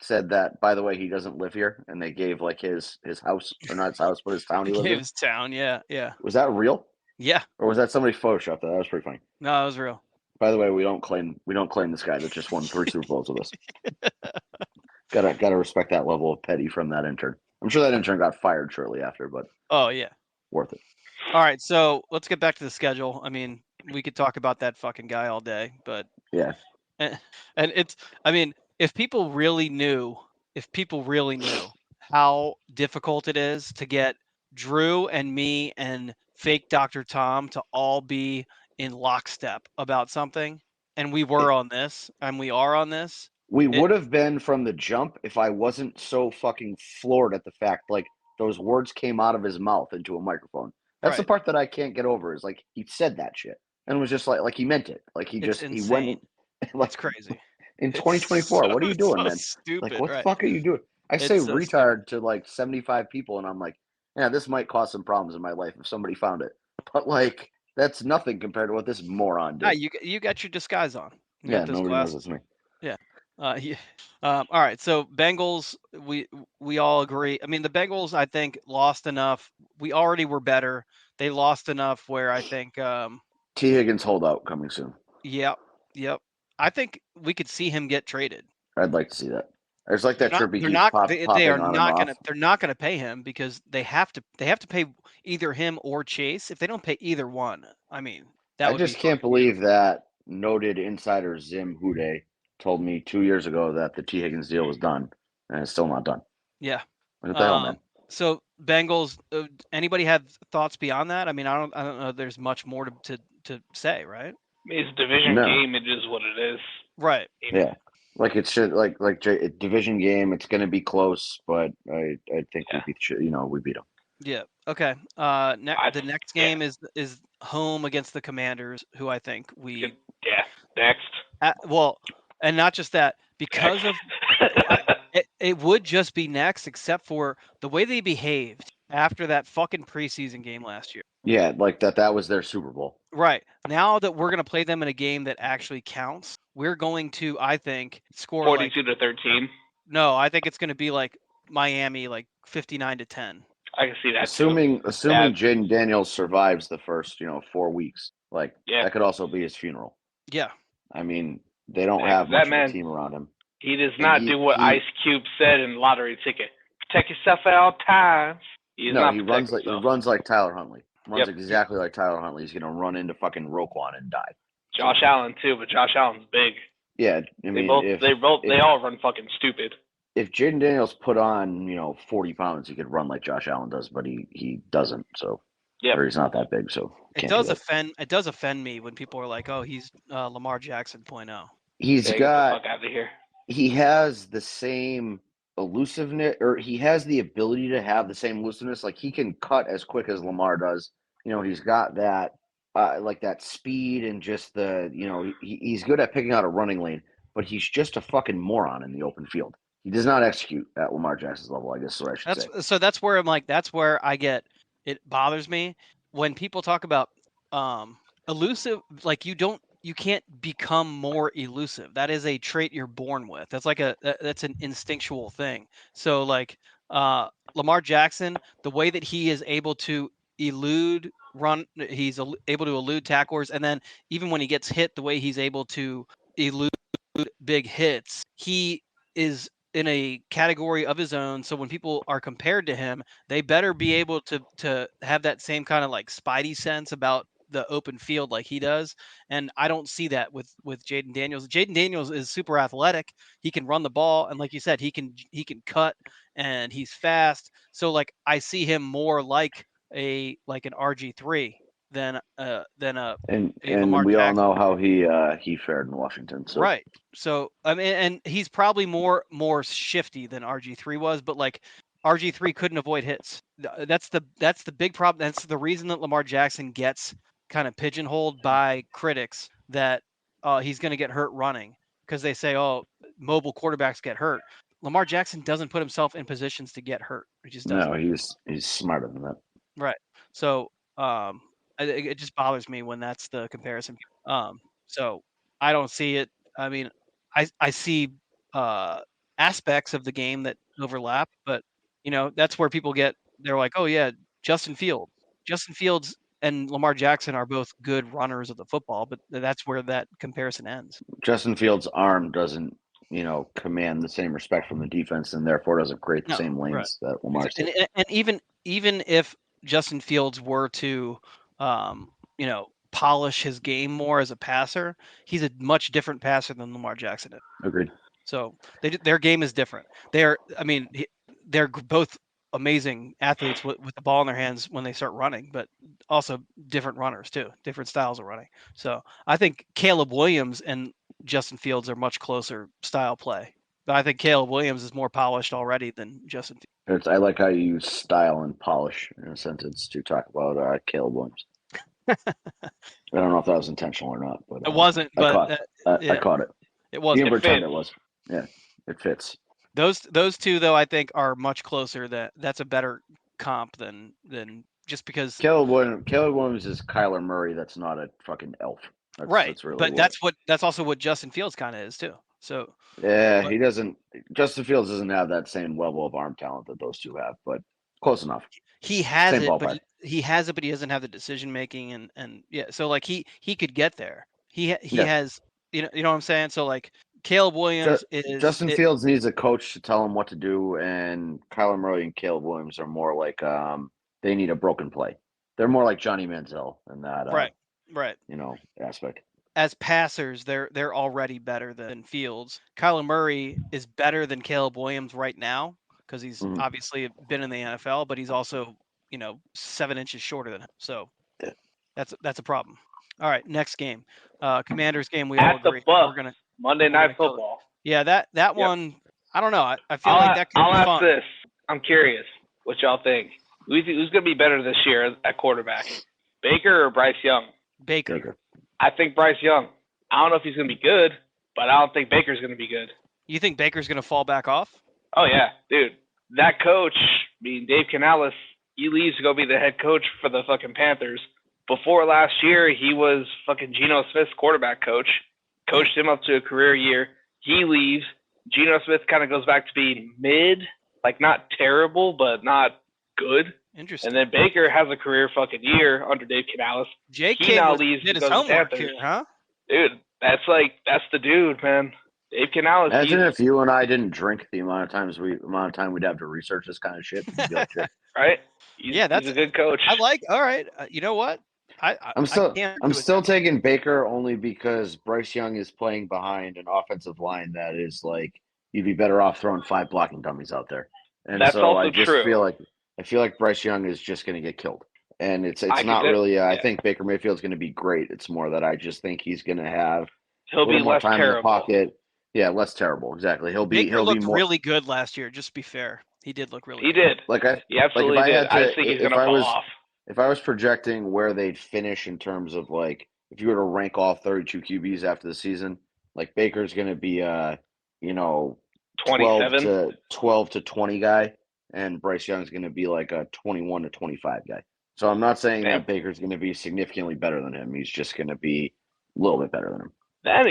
F: said that, by the way, he doesn't live here, and they gave like his house, or not his house, but his town he lives
G: Gave
F: in.
G: his town, yeah.
F: Was that real?
G: Yeah.
F: Or was that somebody photoshopped that? That was pretty funny.
G: No, it was real.
F: By the way, we don't claim this guy that just won 3 Super Bowls with us. Gotta respect that level of petty from that intern. I'm sure that intern got fired shortly after, but
G: Oh yeah,
F: worth it.
G: All right, so let's get back to the schedule. I mean, we could talk about that fucking guy all day, but
F: yeah,
G: and it's. I mean, if people really knew how difficult it is to get Drew and me and fake Dr. Tom to all be in lockstep about something, and we were on this, and we are on this.
F: We would have been from the jump if I wasn't so fucking floored at the fact like those words came out of his mouth into a microphone. That's the part that I can't get over is like he said that shit and was just like he meant it. Like he went
G: like it's crazy.
F: In 2024, what are you doing, man?
G: Stupid,
F: like what the fuck are you doing? I say so retard to like 75 people and I'm like, yeah, this might cause some problems in my life if somebody found it. But like that's nothing compared to what this moron did.
G: Yeah, you got your disguise on.
F: Yeah, nobody knows it's me.
G: Yeah. All right. So Bengals, we all agree. I mean, the Bengals, I think, lost enough. We already were better. They lost enough where I think
F: T. Higgins holdout coming soon.
G: Yep. I think we could see him get traded.
F: I'd like to see that. There's like that Trippy keeps popping
G: They're not gonna pay him because they have to pay either him or Chase. If they don't pay either one, I mean,
F: I just can't believe that noted insider Zim Hude told me 2 years ago that the T. Higgins deal was done, and it's still not done.
G: Yeah.
F: What the hell, man?
G: So Bengals. Anybody have thoughts beyond that? I mean, I don't know. There's much more to say, right?
E: It's a division game. It is what it is.
G: Right.
F: Yeah. Like it should. Like division game. It's going to be close, but I think we beat them.
G: Yeah. Okay. The next game is home against the Commanders, who I think we.
E: Yeah. Next.
G: Well, and not just that, because of it would just be next, except for the way they behaved after that fucking preseason game last year.
F: Yeah, like that was their Super Bowl.
G: Right. Now that we're going to play them in a game that actually counts, we're going to, I think, score
E: 42-13.
G: No, I think it's going to be like Miami, like 59-10.
E: I can see that.
F: Assuming Jaden Daniels survives the first, 4 weeks, that could also be his funeral.
G: Yeah.
F: I mean, they don't have much of a team around him.
E: He does not do what Ice Cube said in Lottery Ticket. Protect yourself at all times.
F: He runs like Tyler Huntley. Runs exactly like Tyler Huntley. He's gonna run into fucking Roquan and die.
E: Josh Allen too, but Josh Allen's big.
F: Yeah, I mean,
E: they all run fucking stupid.
F: If Jaden Daniels put on 40 pounds, he could run like Josh Allen does, but he doesn't. So or he's not that big. So
G: it does offend me when people are like, "Oh, he's Lamar Jackson 0.0."
F: He's
E: get the fuck out of here.
F: He has the same elusiveness, or he has the ability to have the same elusiveness. Like he can cut as quick as Lamar does. He's got that like that speed and just he's good at picking out a running lane, but he's just a fucking moron in the open field. He does not execute at Lamar Jackson's level, I guess is what I should say.
G: So that's where I'm like, that's where I get, it bothers me when people talk about elusive, like you can't become more elusive. That is a trait you're born with. That's like that's an instinctual thing. So like Lamar Jackson, the way that he is able to elude he's able to elude tacklers, and then even when he gets hit, the way he's able to elude big hits, he is in a category of his own. So when people are compared to him, they better be able to have that same kind of like spidey sense about the open field like he does. And I don't see that with Jaden Daniels. Jaden Daniels is super athletic. He can run the ball, and like you said, he can cut, and he's fast. So like I see him more like an RG3 than a
F: and
G: Lamar
F: we
G: Jackson.
F: all know how he fared in Washington. So.
G: Right. So I mean, and he's probably more shifty than RG3 was, but like RG3 couldn't avoid hits. That's the big problem. That's the reason that Lamar Jackson gets kind of pigeonholed by critics, that he's going to get hurt running, because they say, oh, mobile quarterbacks get hurt. Lamar Jackson doesn't put himself in positions to get hurt. He just doesn't.
F: No, he's smarter than that.
G: Right. So it just bothers me when that's the comparison. So I don't see it. I mean, I see aspects of the game that overlap, but that's where people they're like, oh yeah, Justin Fields and Lamar Jackson are both good runners of the football, but that's where that comparison ends.
F: Justin Fields' arm doesn't, command the same respect from the defense, and therefore doesn't create the same lanes that Lamar's did.
G: And even if Justin Fields were to, polish his game more as a passer, he's a much different passer than Lamar Jackson is.
F: Agreed.
G: So their game is different. They're both amazing athletes with the ball in their hands when they start running, but also different runners too, different styles of running. So I think Caleb Williams and Justin Fields are much closer style play, but I think Caleb Williams is more polished already than Justin Fields.
F: I like how you use style and polish in a sentence to talk about Caleb Williams. I don't know if that was intentional or not, but
G: it wasn't. But
F: I caught it.
G: It wasn't.
F: You can pretend it was. Yeah, it fits.
G: Those two, though, I think are much closer. That's a better comp than just because
F: Caleb Williams is Kyler Murray. That's not a fucking elf.
G: That's really but that's also what Justin Fields kind of is too. So
F: yeah, he doesn't. Justin Fields doesn't have that same level of arm talent that those two have, but close enough.
G: He has it, but he doesn't have the decision making and yeah. So like he could get there. He has you know what I'm saying. So like Caleb Williams
F: Justin Fields needs a coach to tell him what to do, and Kyler Murray and Caleb Williams are more like they need a broken play. They're more like Johnny Manziel in that
G: right
F: aspect.
G: As passers, they're already better than Fields. Kyler Murray is better than Caleb Williams right now because he's obviously been in the NFL, but he's also 7 inches shorter than him. So that's a problem. All right, next game, Commanders game. We all agree we're gonna
E: Monday Night Football.
G: Yeah, that one. I don't know. I feel like that could be fun.
E: I'll ask this. I'm curious what y'all think. Who's going to be better this year at quarterback, Baker or Bryce Young?
G: Baker.
E: I think Bryce Young. I don't know if he's going to be good, but I don't think Baker's going to be good.
G: You think Baker's going to fall back off?
E: Oh yeah, dude. That coach, Dave Canales, he leaves to go be the head coach for the fucking Panthers. Before last year, he was fucking Geno Smith's quarterback coach. Coached him up to a career year. He leaves. Geno Smith kind of goes back to being mid, like not terrible, but not good.
G: Interesting.
E: And then Baker has a career fucking year under Dave Canales.
G: He now leaves to go to Panthers. Here, huh?
E: Dude, that's the dude, man. Dave Canales.
F: Imagine if you and I didn't drink the amount of time we'd have to research this kind of shit.
E: Right?
G: He's
E: a good coach.
G: All right. You know what?
F: I'm still taking Baker only because Bryce Young is playing behind an offensive line that is like you'd be better off throwing 5 blocking dummies out there. And
E: that's
F: so
E: also
F: I just
E: true.
F: feel like Bryce Young is just going to get killed. And it's not really I think Baker Mayfield's going to be great. It's more that I just think he's going to have
E: he'll be less
F: time
E: terrible.
F: In the pocket. Yeah, less terrible. Exactly.
G: Baker
F: looked
G: be more really good last year, just to be fair. He did look really good.
E: He did.
F: He
E: absolutely did. I think he's going to fall off.
F: If I was projecting where they'd finish in terms of like, if you were to rank all 32 QBs after the season, like Baker's going to be 12 to 20 guy, and Bryce Young's going to be like a 21 to 25 guy. So I'm not saying that Baker's going to be significantly better than him. He's just going to be a little bit better than him.
E: Then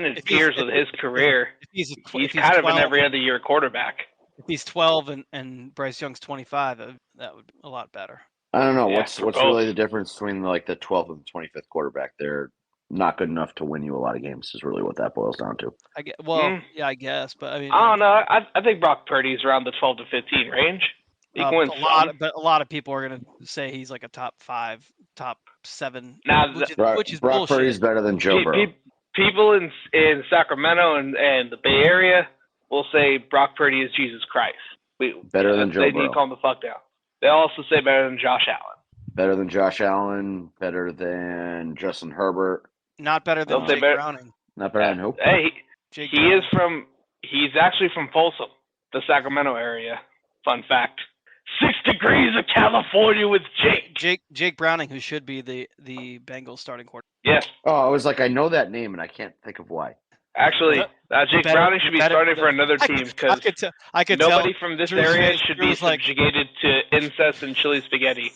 E: it appears with his career, he's kind of an every other year quarterback.
G: If he's 12 and Bryce Young's 25, that would be a lot better.
F: I don't know. What's really the difference between like the 12th and the 25th quarterback? They're not good enough to win you a lot of games is really what that boils down to.
G: I guess. But I mean,
E: I don't know. I think Brock Purdy's around the 12 to 15 range. He can win
G: but a lot of people are going to say he's like a top 5, top 7. Which is
F: Brock
G: bullshit.
F: Purdy's better than Joe Burrow.
E: People in Sacramento and the Bay Area will say Brock Purdy is Jesus Christ.
F: Better than Joe Burrow.
E: They need to calm the fuck down. They also say better than Josh Allen.
F: Better than Josh Allen. Better than Justin Herbert.
G: Not better than Jake Browning.
F: Not better than who?
E: Hey, he's actually from Folsom, the Sacramento area. Fun fact. 6 degrees of California with Jake.
G: Jake Browning, who should be the Bengals starting quarterback.
E: Yes.
F: Oh, I was like, I know that name, and I can't think of why.
E: Actually, Jake Browning should be starting for another team because nobody from this area should be subjugated to incest and chili spaghetti.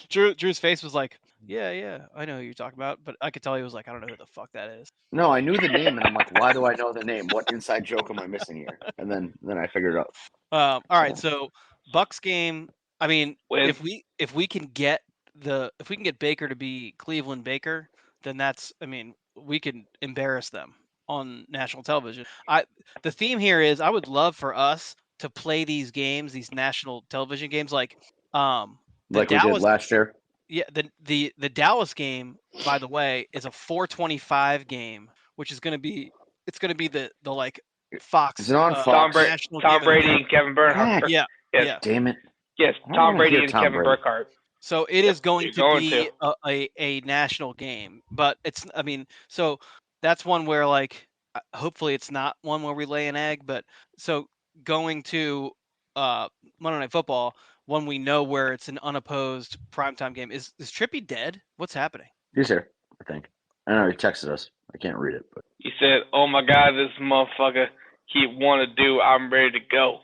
G: Drew's face was like, Yeah, I know who you're talking about, but I could tell he was like, I don't know who the fuck that is.
F: No, I knew the name, and I'm like, why do I know the name? What inside joke am I missing here? And then I figured it out.
G: All right, so Bucks game. I mean,
E: Win.
G: if we can get Baker to be Cleveland Baker, then we can embarrass them on national television. The theme here is I would love for us to play these games, these national television games, like the
F: Like
G: Dallas.
F: we did last year.
G: Yeah, the Dallas game, by the way, is a 4:25 game, which is going to be the like Fox.
F: Is it on Fox?
E: Tom Brady and Kevin Bernhardt.
G: Yeah.
E: Yes.
G: Yeah.
F: Damn it.
E: Yes,
F: I don't
E: Tom
F: wanna
E: Brady
F: hear
E: and
F: Tom
E: Kevin
F: Brady.
E: Burkhardt.
G: So it is going
E: you're
G: to
E: going
G: be a national game, but so that's one where like hopefully it's not one where we lay an egg, but so going to Monday Night Football when we know where it's an unopposed primetime game. Is Trippy dead? What's happening?
F: He's here, I think. I know he texted us. I can't read it, but
E: He said, "Oh my God, this motherfucker he want to do. I'm ready to go."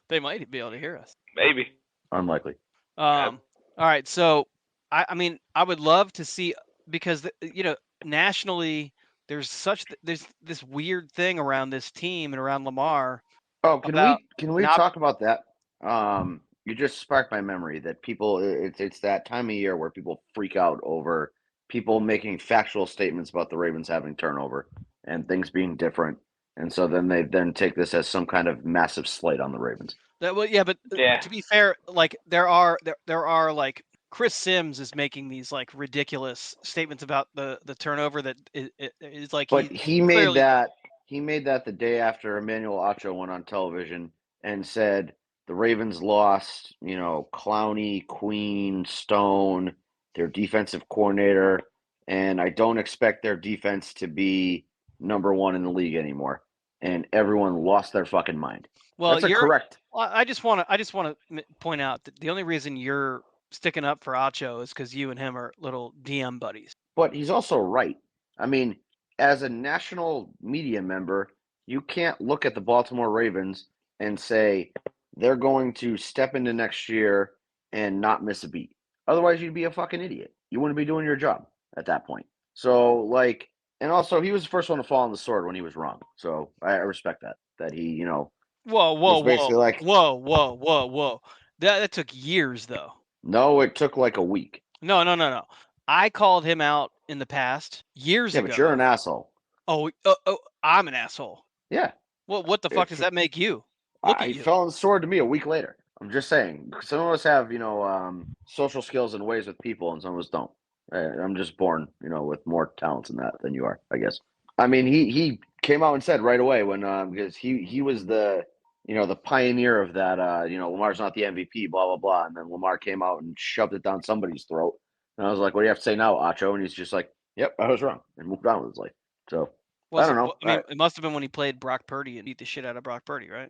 G: They might be able to hear us.
E: Maybe.
F: unlikely.
G: All right, so I mean I would love to see because nationally there's this weird thing around this team and around Lamar.
F: Oh,
G: About
F: can we
G: not-
F: talk about that? You just sparked my memory that people it's that time of year where people freak out over people making factual statements about the Ravens having turnover and things being different. And so then they take this as some kind of massive slight on the Ravens.
G: To be fair, like there are like Chris Sims is making these like ridiculous statements about the turnover that is like.
F: But he made that the day after Emmanuel Acho went on television and said the Ravens lost, Clowney, Queen, Stone, their defensive coordinator, and I don't expect their defense to be number one in the league anymore. And everyone lost their fucking mind.
G: Well,
F: that's correct.
G: I just want to point out that the only reason you're sticking up for Acho is because you and him are little DM buddies.
F: But he's also right. I mean, as a national media member, you can't look at the Baltimore Ravens and say they're going to step into next year and not miss a beat. Otherwise, you'd be a fucking idiot. You wouldn't be doing your job at that point. So, and also he was the first one to fall on the sword when he was wrong. So I respect that he,
G: Whoa. That took years, though.
F: No, it took like a week.
G: No. I called him out in the past years ago.
F: Yeah, but you're an asshole.
G: Oh, I'm an asshole.
F: Yeah.
G: Well, what the fuck does that make you?
F: He fell on the sword to me a week later. I'm just saying. Some of us have, social skills and ways with people, and some of us don't. I'm just born, with more talents than you are, I guess. I mean, he came out and said right away when because he was the the pioneer of that. Lamar's not the MVP, blah blah blah, and then Lamar came out and shoved it down somebody's throat, and I was like, "What do you have to say now, Acho?" And he's just like, "Yep, I was wrong," and moved on with his life. So I don't know.
G: I mean, it must have been when he played Brock Purdy and beat the shit out of Brock Purdy, right?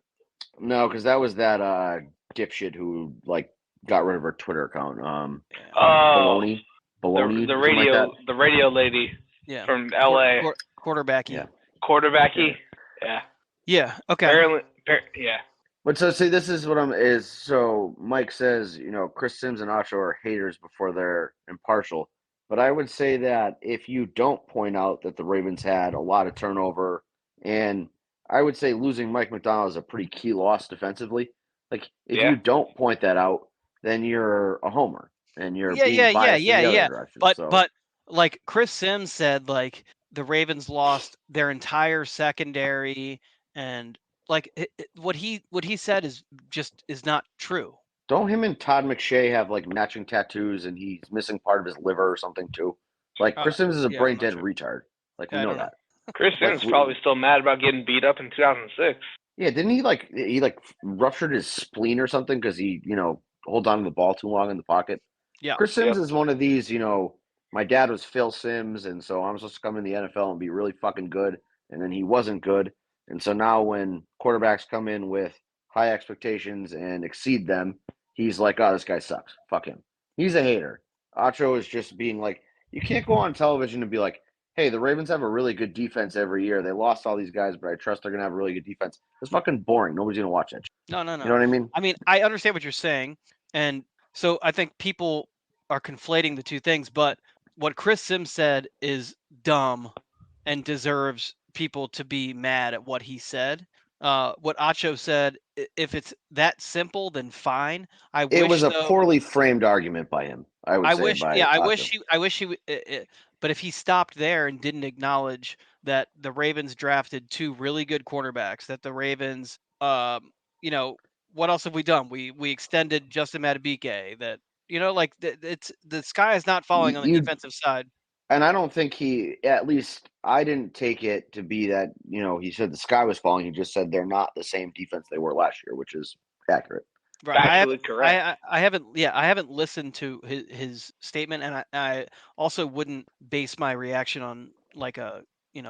F: No, because that was that dipshit who got rid of her Twitter account. Baloney.
E: The radio lady.
G: Yeah.
E: From LA.
G: Quarterbacky.
F: Yeah.
E: Quarterbacky. Yeah.
G: Yeah. Okay.
E: Yeah.
F: But so see, this is what so Mike says, Chris Sims and Acho are haters before they're impartial. But I would say that if you don't point out that the Ravens had a lot of turnover, and I would say losing Mike McDonald is a pretty key loss defensively. If you don't point that out, then you're a homer and you're being biased in the other direction.
G: But like Chris Sims said, the Ravens lost their entire secondary, and what he said is not true.
F: Don't him and Todd McShay have matching tattoos, and he's missing part of his liver or something too? Chris Sims is a brain dead retard. We know that.
E: Chris Sims is probably still mad about getting beat up in 2006.
F: Yeah, didn't he ruptured his spleen or something because he holds on to the ball too long in the pocket?
G: Yeah.
F: Chris Sims is one of these, my dad was Phil Sims, and so I'm supposed to come in the NFL and be really fucking good, and then he wasn't good. And so now when quarterbacks come in with high expectations and exceed them, he's like, oh, this guy sucks. Fuck him. He's a hater. Acho is just being you can't go on television and be like, hey, the Ravens have a really good defense every year. They lost all these guys, but I trust they're going to have a really good defense. It's fucking boring. Nobody's going to watch that shit.
G: No.
F: You know what I mean?
G: I mean, I understand what you're saying. And so I think people are conflating the two things. But what Chris Sims said is dumb and deserves people to be mad at what he said. What Acho said, if it's that simple, then fine.
F: It was a poorly framed argument by him. I would say by
G: I
F: Acho.
G: wish he. But if he stopped there and didn't acknowledge that the Ravens drafted 2 really good quarterbacks, that the Ravens, what else have we done? We extended Justin Madubuike. That like it's the sky is not falling on the defensive side.
F: And I don't think at least I didn't take it to be that, he said the sky was falling. He just said they're not the same defense they were last year, which is accurate.
E: Factually correct.
G: I haven't listened to his statement, and I also wouldn't base my reaction on like a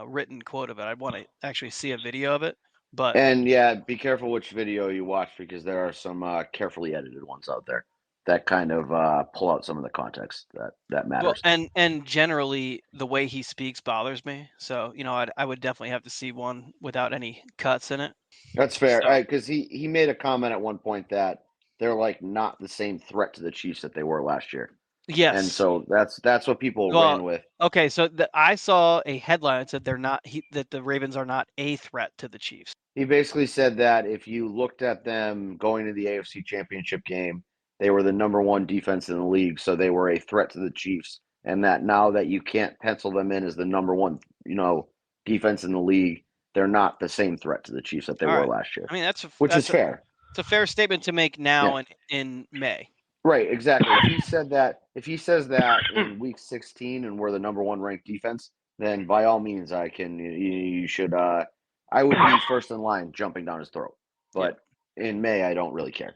G: written quote of it. I'd want to actually see a video of it.
F: And be careful which video you watch, because there are some carefully edited ones out there that kind of pull out some of the context that matters.
G: Well, and generally the way he speaks bothers me. So I would definitely have to see one without any cuts in it.
F: That's fair, because he made a comment at one point that they're like not the same threat to the Chiefs that they were last year.
G: Yes,
F: and so that's what people ran with.
G: Okay, so I saw a headline that said that the Ravens are not a threat to the Chiefs.
F: He basically said that if you looked at them going to the AFC Championship game, they were the number 1 defense in the league, so they were a threat to the Chiefs. And that now that you can't pencil them in as the number 1, defense in the league, they're not the same threat to the Chiefs that they were last year.
G: I mean, that's
F: fair.
G: It's a fair statement to make now in May.
F: Right, exactly. If he says that in week 16 and we're the number 1 ranked defense, then by all means you should I would be first in line jumping down his throat. But in May I don't really care.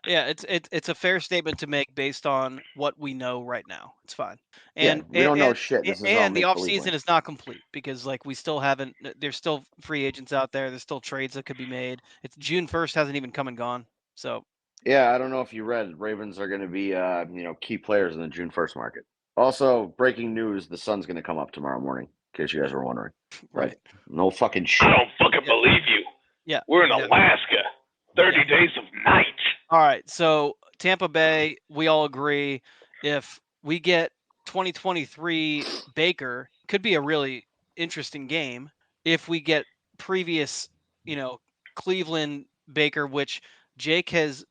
G: Yeah, it's a fair statement to make based on what we know right now. It's fine. And
F: we don't know shit. This is
G: and the offseason is not complete because we still haven't. There's still free agents out there. There's still trades that could be made. It's June 1st hasn't even come and gone. So
F: yeah, I don't know if you read. Ravens are going to be key players in the June 1st market. Also, breaking news: the sun's going to come up tomorrow morning. In case you guys were wondering.
G: Right.
F: No fucking shit.
E: I don't fucking believe you.
G: Yeah.
E: We're in Alaska. 30 days of night.
G: All right, so Tampa Bay, we all agree if we get 2023 Baker, could be a really interesting game. If we get previous, Cleveland Baker, which Jake has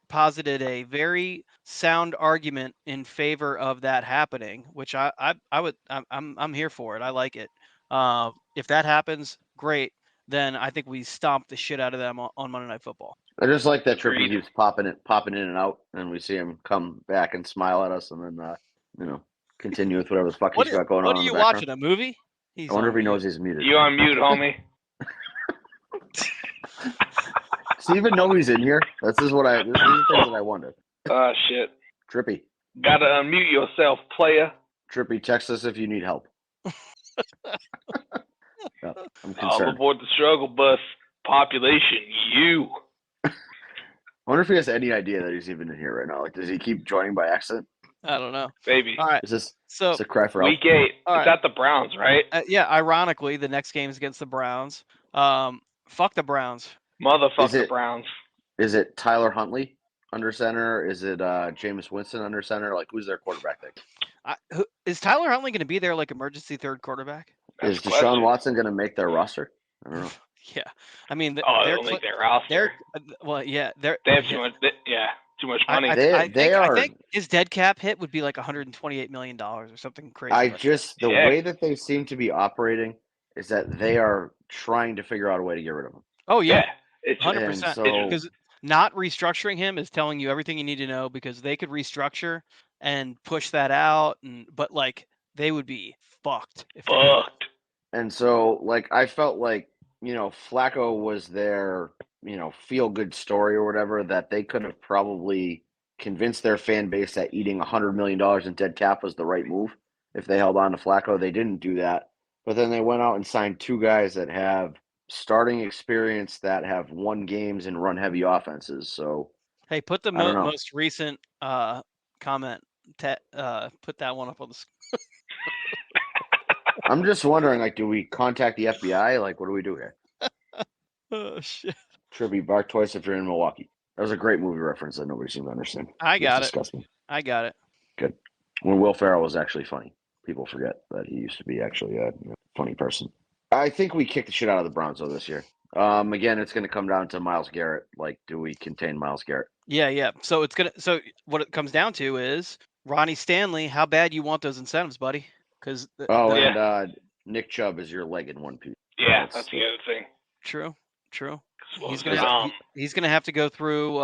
G: posited a very sound argument in favor of that happening, which I'm here for it. I like it. If that happens, great. Then I think we stomp the shit out of them on Monday Night Football.
F: I just like that Trippy keeps popping in and out, and we see him come back and smile at us, and then continue with whatever the fuck he's got going on.
G: What are you watching? A movie?
F: I wonder if he knows he's muted.
E: You on mute, homie?
F: Does he even know he's in here? These are the things that I wonder.
E: Oh shit.
F: Trippy.
E: Gotta unmute yourself, player.
F: Trippy, text us if you need help. I'm concerned.
E: All aboard the struggle bus. Population, you.
F: I wonder if he has any idea that he's even in here right now. Like, does he keep joining by accident?
G: I don't know.
E: Maybe.
G: All right.
F: Is this a cry for
E: help? Week 8. It's at the Browns, right?
G: Yeah. Ironically, the next game is against the Browns. Fuck the Browns.
E: Motherfuck the Browns.
F: Is it Tyler Huntley under center? Is it Jameis Winston under center? Like, who's their quarterback there?
G: Is Tyler Huntley going to be their emergency third quarterback?
F: Is Deshaun Watson going to make their roster? I don't know.
G: Yeah, I mean,
E: they'll make their roster.
G: They have
E: too much. Too much money.
G: I think his dead cap hit would be like $128 million or something crazy.
F: The way that they seem to be operating is that they are trying to figure out a way to get rid of him.
G: Oh yeah,
F: 100%.
G: Because not restructuring him is telling you everything you need to know, because they could restructure and push that out, but they would be fucked.
E: Fucked.
F: And so I felt like Flacco was their feel good story or whatever, that they could have probably convinced their fan base that eating $100 million in dead cap was the right move if they held on to Flacco. They didn't do that, but then they went out and signed 2 guys that have starting experience, that have won games and run heavy offenses. So
G: hey, put the most recent comment. Put that one up on the screen.
F: I'm just wondering, do we contact the FBI? What do we do here?
G: Oh shit!
F: Trippy, bark twice if you're in Milwaukee. That was a great movie reference that nobody seemed to understand.
G: I got it. I got it.
F: Good. When Will Ferrell was actually funny. People forget that he used to be actually a funny person. I think we kicked the shit out of the Browns though this year. Again, it's going to come down to Myles Garrett. Like, do we contain Myles Garrett?
G: Yeah. So what it comes down to is Ronnie Stanley. How bad you want those incentives, buddy? Because
F: Nick Chubb is your leg in one piece.
E: Yeah, that's the other thing.
G: True.
E: Well,
G: He's gonna have to go through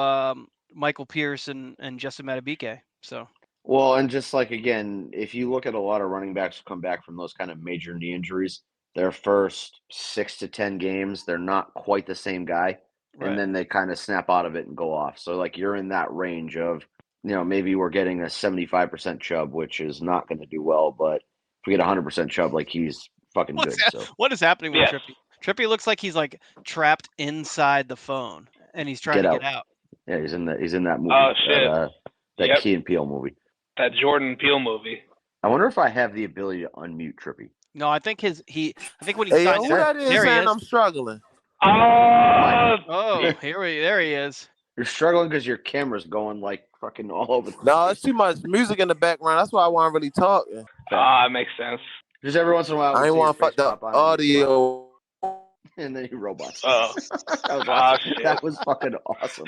G: Michael Pierce and Justin Madubuike. So.
F: Well, and just like, again, if you look at a lot of running backs who come back from those kind of major knee injuries, their first 6 to 10 games, they're not quite the same guy.
G: Right.
F: And then they kind of snap out of it and go off. So, like, you're in that range of, maybe we're getting a 75% Chubb, which is not going to do well. But if we get 100% Chubb, like, he's fucking good. So.
G: What is happening with Trippy? Trippy looks like he's, like, trapped inside the phone, and he's trying to get out.
F: Yeah, he's in that movie.
E: Oh, shit.
F: That Key and Peele movie.
E: That Jordan Peele movie.
F: I wonder if I have the ability to unmute Trippy.
G: No, I think I think when he
H: Hey,
G: signed
H: who that is
G: there he
H: saying
G: is.
H: I'm struggling?
G: Oh, there he is.
F: You're struggling because your camera's going like fucking all over.
H: No, it's too much music in the background. That's why I wasn't really talking.
E: It makes sense.
F: Just every once in a while,
H: I ain't want to fuck up audio.
F: And then you robots.
E: Oh,
F: that was awesome. That was fucking awesome.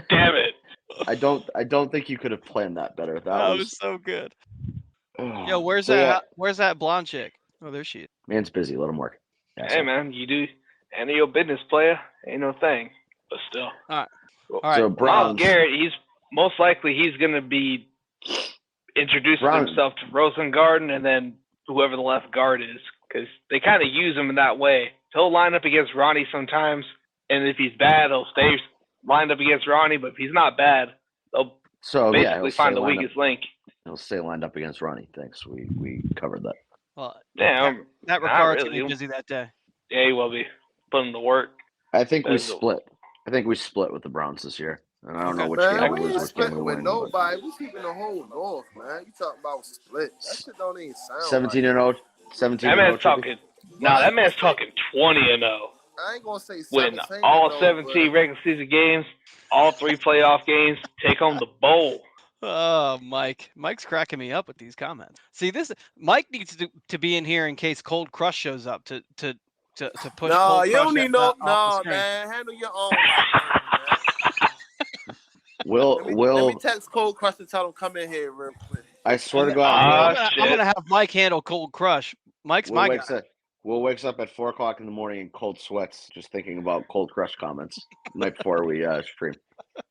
E: Damn it!
F: I don't think you could have planned that better. That
G: was so good. Yo, where's that blonde chick? Oh, there she is.
F: Man's busy. Let him work.
E: Hey, man, you do any of your business, player. Ain't no thing, but still.
G: All right.
F: So
E: Myles Garrett, he's most likely going to be introducing himself to Rosengarten and then whoever the left guard is, because they kind of use him in that way. He'll line up against Ronnie sometimes, and if he's bad, he'll stay lined up against Ronnie. But if he's not bad, they'll basically find the weakest link.
F: He'll stay lined up against Ronnie. Thanks. We covered that.
G: Well,
E: damn,
G: that Ricard's gonna be busy that day.
E: Yeah, he will be putting to work.
F: I think we split. I think we split with the Browns this year. And I don't know which
H: man,
F: game
H: we
F: we
H: ain't
F: lose, which
H: splitting
F: game we
H: with
F: win.
H: nobody. We keeping the whole North, man. You talking about split? That shit don't even sound.
F: 17-0. 17.
E: That man's talking. No, that man's talking 20-0.
H: I ain't gonna say
E: 17. Win all 17 regular season games, all 3 playoff games, take home the bowl.
G: Oh, Mike's cracking me up with these comments. See, Mike needs to be in here in case Cold Crush shows up to push.
H: No,
G: Cold
H: you
G: Crush
H: don't need no. No,
G: man.
H: man, handle your own.
F: Let
H: me text Cold Crush and tell him come in here real quick.
F: I swear to God,
G: I'm gonna have Mike handle Cold Crush. Mike's my guy.
F: Will wakes up at 4:00 in the morning in cold sweats, just thinking about Cold Crush comments the night before we stream.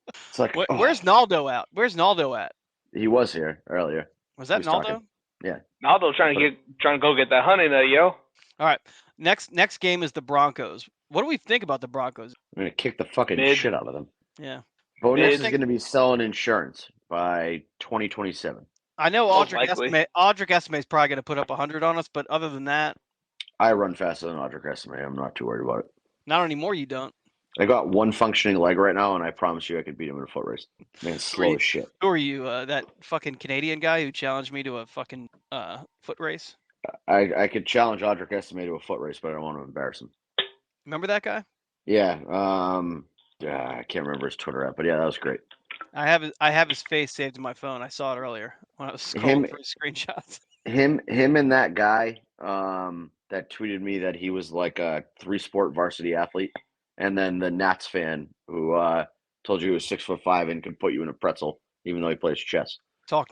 F: It's like,
G: where's Naldo at? Where's Naldo at?
F: He was here earlier.
G: Was that Naldo?
F: Talking. Yeah.
E: Naldo trying to go get that honey nut, yo.
G: All right. Next game is the Broncos. What do we think about the Broncos?
F: I'm gonna kick the fucking shit out of them.
G: Yeah.
F: Bonus is gonna be selling insurance by 2027.
G: I know Audric Estimate is probably gonna put up 100 on us, but other than that,
F: I run faster than Audric Estimate. I'm not too worried about it.
G: Not anymore. You don't.
F: I got one functioning leg right now, and I promise you I could beat him in a foot race. Man, slow as shit.
G: Who are you? That fucking Canadian guy who challenged me to a fucking foot race?
F: I could challenge Audric Estimate to a foot race, but I don't want to embarrass him.
G: Remember that guy?
F: Yeah. I can't remember his Twitter app, but yeah, that was great.
G: I have his face saved in my phone. I saw it earlier when I was scrolling through screenshots.
F: Him and that guy that tweeted me that he was like a 3-sport varsity athlete, and then the Nats fan who told you he was 6'5" and could put you in a pretzel, even though he plays chess.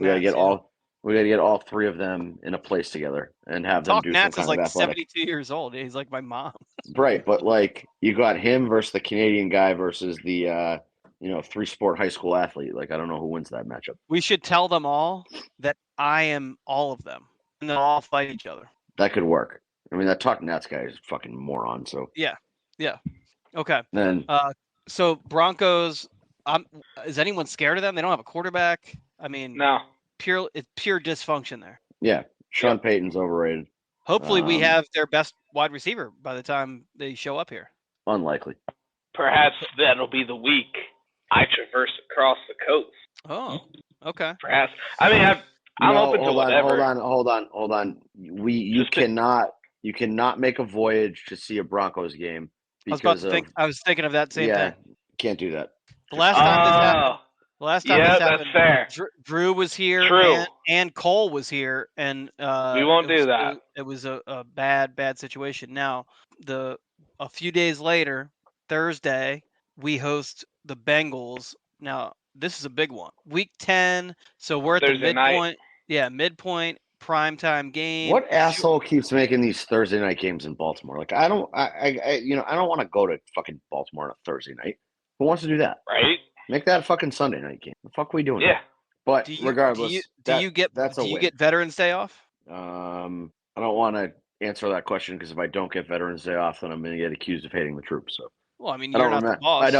G: We gotta get
F: all 3 of them in a place together and have them do
G: Nats
F: some
G: is
F: kind
G: like
F: of athletic.
G: 72 years old. He's like my mom.
F: Right, but like you got him versus the Canadian guy versus the 3-sport high school athlete. Like I don't know who wins that matchup.
G: We should tell them all that I am all of them, and they'll all fight each other.
F: That could work. I mean, that Talk Nats guy is a fucking moron. So
G: yeah. Okay.
F: Then
G: so Broncos. Is anyone scared of them? They don't have a quarterback. I mean,
E: no.
G: It's pure dysfunction there.
F: Yeah, Sean Payton's overrated.
G: Hopefully, we have their best wide receiver by the time they show up here.
F: Unlikely.
E: Perhaps that'll be the week I traverse across the coast.
G: Oh, okay.
E: Perhaps. I mean, I'm open to whatever.
F: Hold on. You cannot make a voyage to see a Broncos game because
G: I was thinking of that same thing.
F: Can't do that.
G: The last time this happened.
I: Oh,
G: The last time
I: yeah,
G: this
I: that's
G: happened,
I: fair.
G: Drew was here,
I: True.
G: and Cole was here, and
I: We won't do that.
G: It was a bad situation. Now, a few days later, Thursday, we host the Bengals. Now, this is a big one. Week 10, so we're at the
I: Thursday night.
G: midpoint. Yeah, midpoint primetime game.
F: What asshole keeps making these Thursday night games in Baltimore? Like, I don't want to go to fucking Baltimore on a Thursday night. Who wants to do that?
I: Right?
F: Make that a fucking Sunday night game. The fuck are we doing?
I: Yeah.
F: But regardless,
G: do you get Veterans Day off?
F: I don't want to answer that question because if I don't get Veterans Day off, then I'm going to get accused of hating the troops. So,
G: well, I mean, you're not the boss.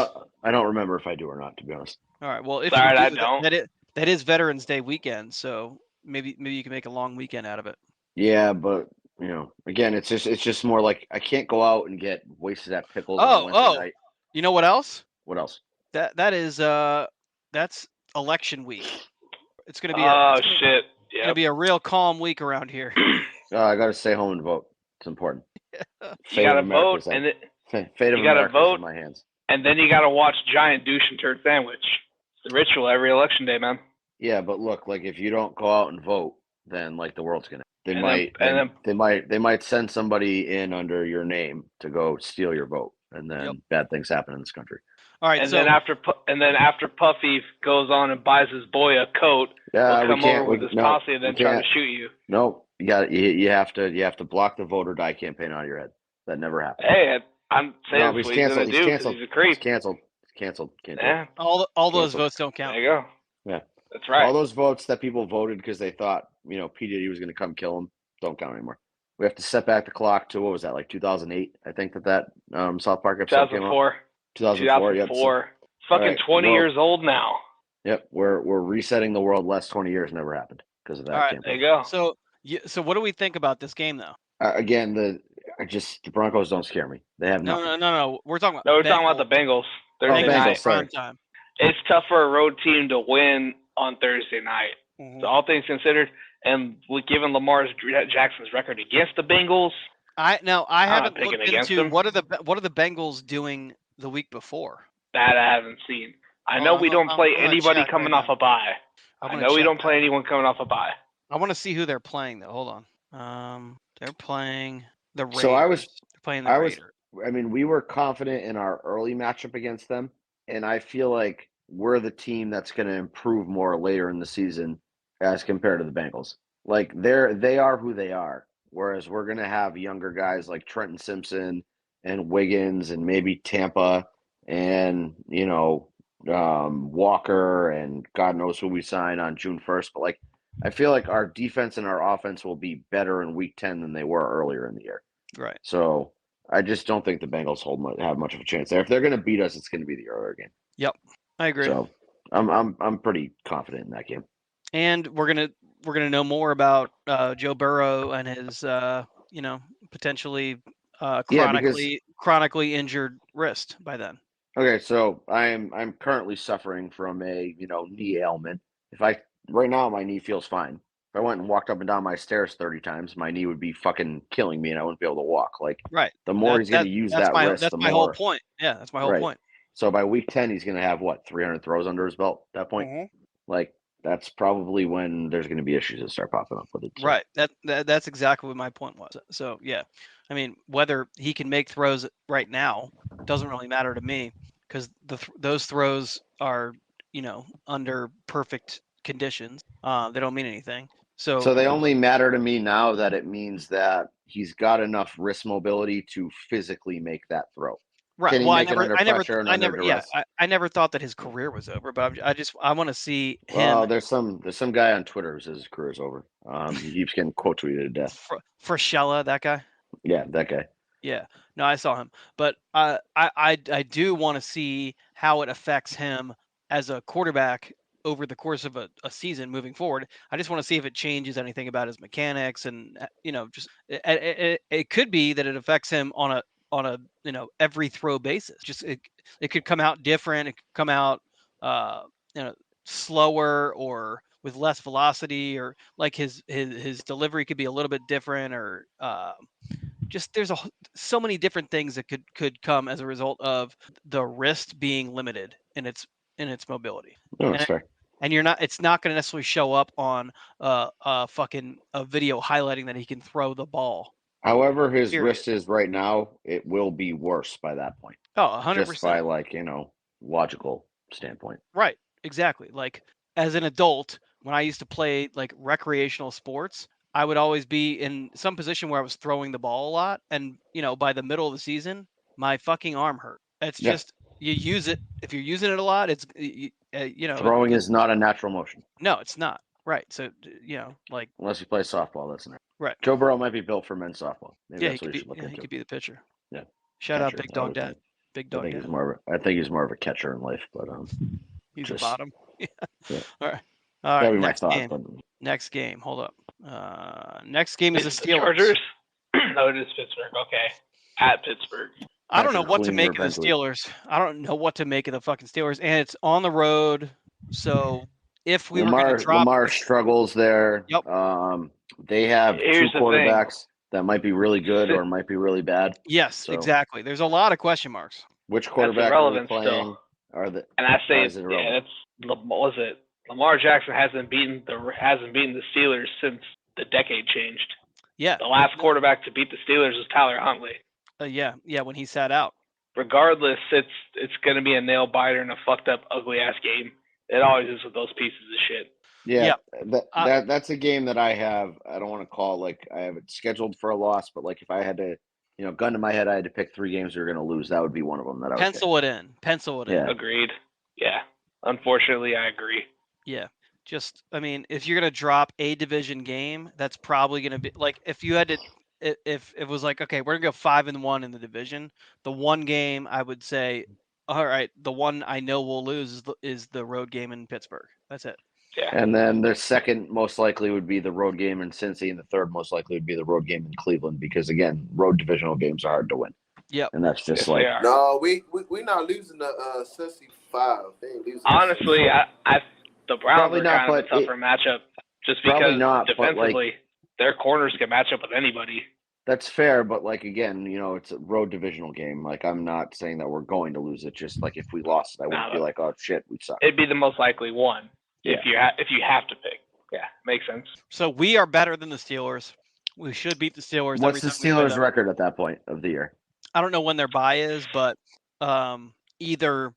F: I don't remember if I do or not, to be honest.
G: All right. Well, if
I: Sorry,
G: you
I: I
G: do,
I: don't.
G: that is Veterans Day weekend, so maybe you can make a long weekend out of it.
F: Yeah, but again, it's just more like I can't go out and get wasted at pickles.
G: Oh,
F: on Wednesday night.
G: You know what else?
F: What else?
G: That's election week. It's gonna be
I: shit.
G: It's gonna be a real calm week around here.
F: I got to stay home and vote. It's important.
I: You got to vote, and
F: fate of
I: you got to
F: America
I: vote
F: is in my hands.
I: And then you got to watch Giant douche and turd sandwich. It's the ritual every election day, man.
F: Yeah, but look, like if you don't go out and vote, then like the world's gonna. They might send somebody in under your name to go steal your vote, and then bad things happen in this country.
G: All right,
I: then after Puffy goes on and buys his boy a coat, he'll come over with his posse and then try to shoot you.
F: No, you have to block the vote or die campaign out of your head. That never happened.
I: Hey, I'm saying that's what he's gonna do because he's a creep.
F: It's canceled.
G: Yeah. All those votes don't count.
I: There you go.
F: Yeah,
I: that's right.
F: All those votes that people voted because they thought P Diddy was going to come kill him don't count anymore. We have to set back the clock to what was that, like 2008? I think that South Park episode came out. 2004.
I: 2004. Fucking right. 20 years old now.
F: Yep, we're resetting the world. Last 20 years never happened because of that.
G: All right,
F: campaign.
I: There you go.
G: So what do we think about this game though?
F: Again, the Broncos don't scare me. They have nothing.
G: No. We're talking about.
I: We're talking about the Bengals. Thursday night.
G: Prime time.
I: It's tough for a road team to win on Thursday night. Mm-hmm. So all things considered, and given Lamar Jackson's record against the Bengals,
G: I haven't looked into what are the Bengals doing the week before.
I: That I haven't seen. I know we don't play anybody coming off a bye. I know we don't play anyone coming off a bye.
G: I want to see who they're playing though. Hold on. They're playing the Raiders.
F: So
G: They're playing the Raiders.
F: I mean, we were confident in our early matchup against them, and I feel like we're the team that's going to improve more later in the season as compared to the Bengals. Like they are who they are, whereas we're going to have younger guys like Trenton Simpson and Wiggins and maybe Tampa and Walker and God knows who we sign on June 1st. But like, I feel like our defense and our offense will be better in week 10 than they were earlier in the year.
G: Right.
F: So I just don't think the Bengals have much of a chance there. If they're going to beat us, it's going to be the earlier game.
G: Yep, I agree.
F: So I'm pretty confident in that game.
G: And we're gonna know more about Joe Burrow and his potentially chronically injured wrist by then.
F: Okay, so I'm currently suffering from a knee ailment. Right now my knee feels fine. If I went and walked up and down my stairs 30 times, my knee would be fucking killing me and I wouldn't be able to walk. Like,
G: right.
F: The more he's going to use that wrist,
G: that's my whole point. Yeah, that's my whole point.
F: So by week 10, he's going to have 300 throws under his belt at that point. Mm-hmm. Like, that's probably when there's going to be issues that start popping up with it. So.
G: Right. That's exactly what my point was. So yeah, I mean, whether he can make throws right now doesn't really matter to me because those throws are under perfect conditions. They don't mean anything. So
F: they only matter to me now that it means that he's got enough wrist mobility to physically make that throw.
G: Right.
F: Well, I
G: never thought that his career was over, but I want to see him.
F: Well, there's some guy on Twitter who says his career's over. He keeps getting quote tweeted to death.
G: Frashella, that guy.
F: Yeah, that guy.
G: Yeah, no, I saw him, but I do want to see how it affects him as a quarterback over the course of a season moving forward. I just want to see if it changes anything about his mechanics, and just it could be that it affects him on a every throw basis. Just it could come out different. It could come out slower or with less velocity, or like his delivery could be a little bit different, or just there's so many different things that could come as a result of the wrist being limited in its in its mobility.
F: No, that's fair.
G: And it's not going to necessarily show up on a video highlighting that he can throw the ball.
F: However, his wrist is right now, it will be worse by that point.
G: Oh, 100%.
F: Just by logical standpoint.
G: Right. Exactly. Like as an adult, when I used to play like recreational sports, I would always be in some position where I was throwing the ball a lot. And, by the middle of the season, my fucking arm hurt. It's just, you use it. If you're using it a lot, it's,
F: Throwing is not a natural motion.
G: No, it's not. Right. So,
F: unless you play softball, that's not.
G: Right.
F: Joe Burrow might be built for men's softball. Maybe that's what you should look into.
G: He could be the pitcher.
F: Yeah.
G: Shout out Big Dog Dad. Big Dog Dad.
F: I think he's more of a catcher in life, but
G: he's a bottom. Yeah.
F: All
G: right.
F: That'd be my thought. But...
G: Next game. Hold up. Next game is the Steelers.
I: Chargers? No, it is Pittsburgh. Okay. At Pittsburgh.
G: I don't know what to make of the Steelers. I don't know what to make of the fucking Steelers, and it's on the road. So if we were going to drop,
F: Lamar struggles there.
G: Yep.
F: They have two quarterbacks that might be really good or might be really bad.
G: Yes, exactly. There's a lot of question marks.
F: Which quarterback are they playing?
I: And I say, was it Lamar Jackson hasn't beaten the Steelers since the decade changed.
G: Yeah.
I: The last quarterback to beat the Steelers was Tyler Huntley.
G: Yeah, when he sat out.
I: Regardless, it's going to be a nail biter and a fucked up, ugly ass game. It always is with those pieces of shit.
F: Yeah, that's a game that I have. I don't want to call like I have it scheduled for a loss, but like if I had to, gun to my head, I had to pick 3 games we were going to lose. That would be one of them. That I would
G: pencil it in.
F: Yeah.
I: Agreed. Yeah. Unfortunately, I agree.
G: Yeah. If you're going to drop a division game, that's probably going to be like if you had to. If it was like, okay, we're gonna go 5-1 in the division, the one game I would say, all right, the one I know we'll lose is the road game in Pittsburgh. That's it.
I: Yeah.
F: And then the second most likely would be the road game in Cincy, and the third most likely would be the road game in Cleveland because again, road divisional games are hard to win.
G: Yep.
F: And that's just
H: no, we not losing the Cincy 5. They ain't losing.
I: Honestly, the Browns are kind of a tougher matchup just because defensively their corners can match up with anybody.
F: That's fair, but like again, it's a road divisional game. Like I'm not saying that we're going to lose it. Just like if we lost, I wouldn't be like, oh shit, we suck.
I: It'd be the most likely one if you have to pick. Yeah, makes sense.
G: So we are better than the Steelers. We should beat the Steelers.
F: What's the Steelers' record at that point of the year?
G: I don't know when their bye is, but either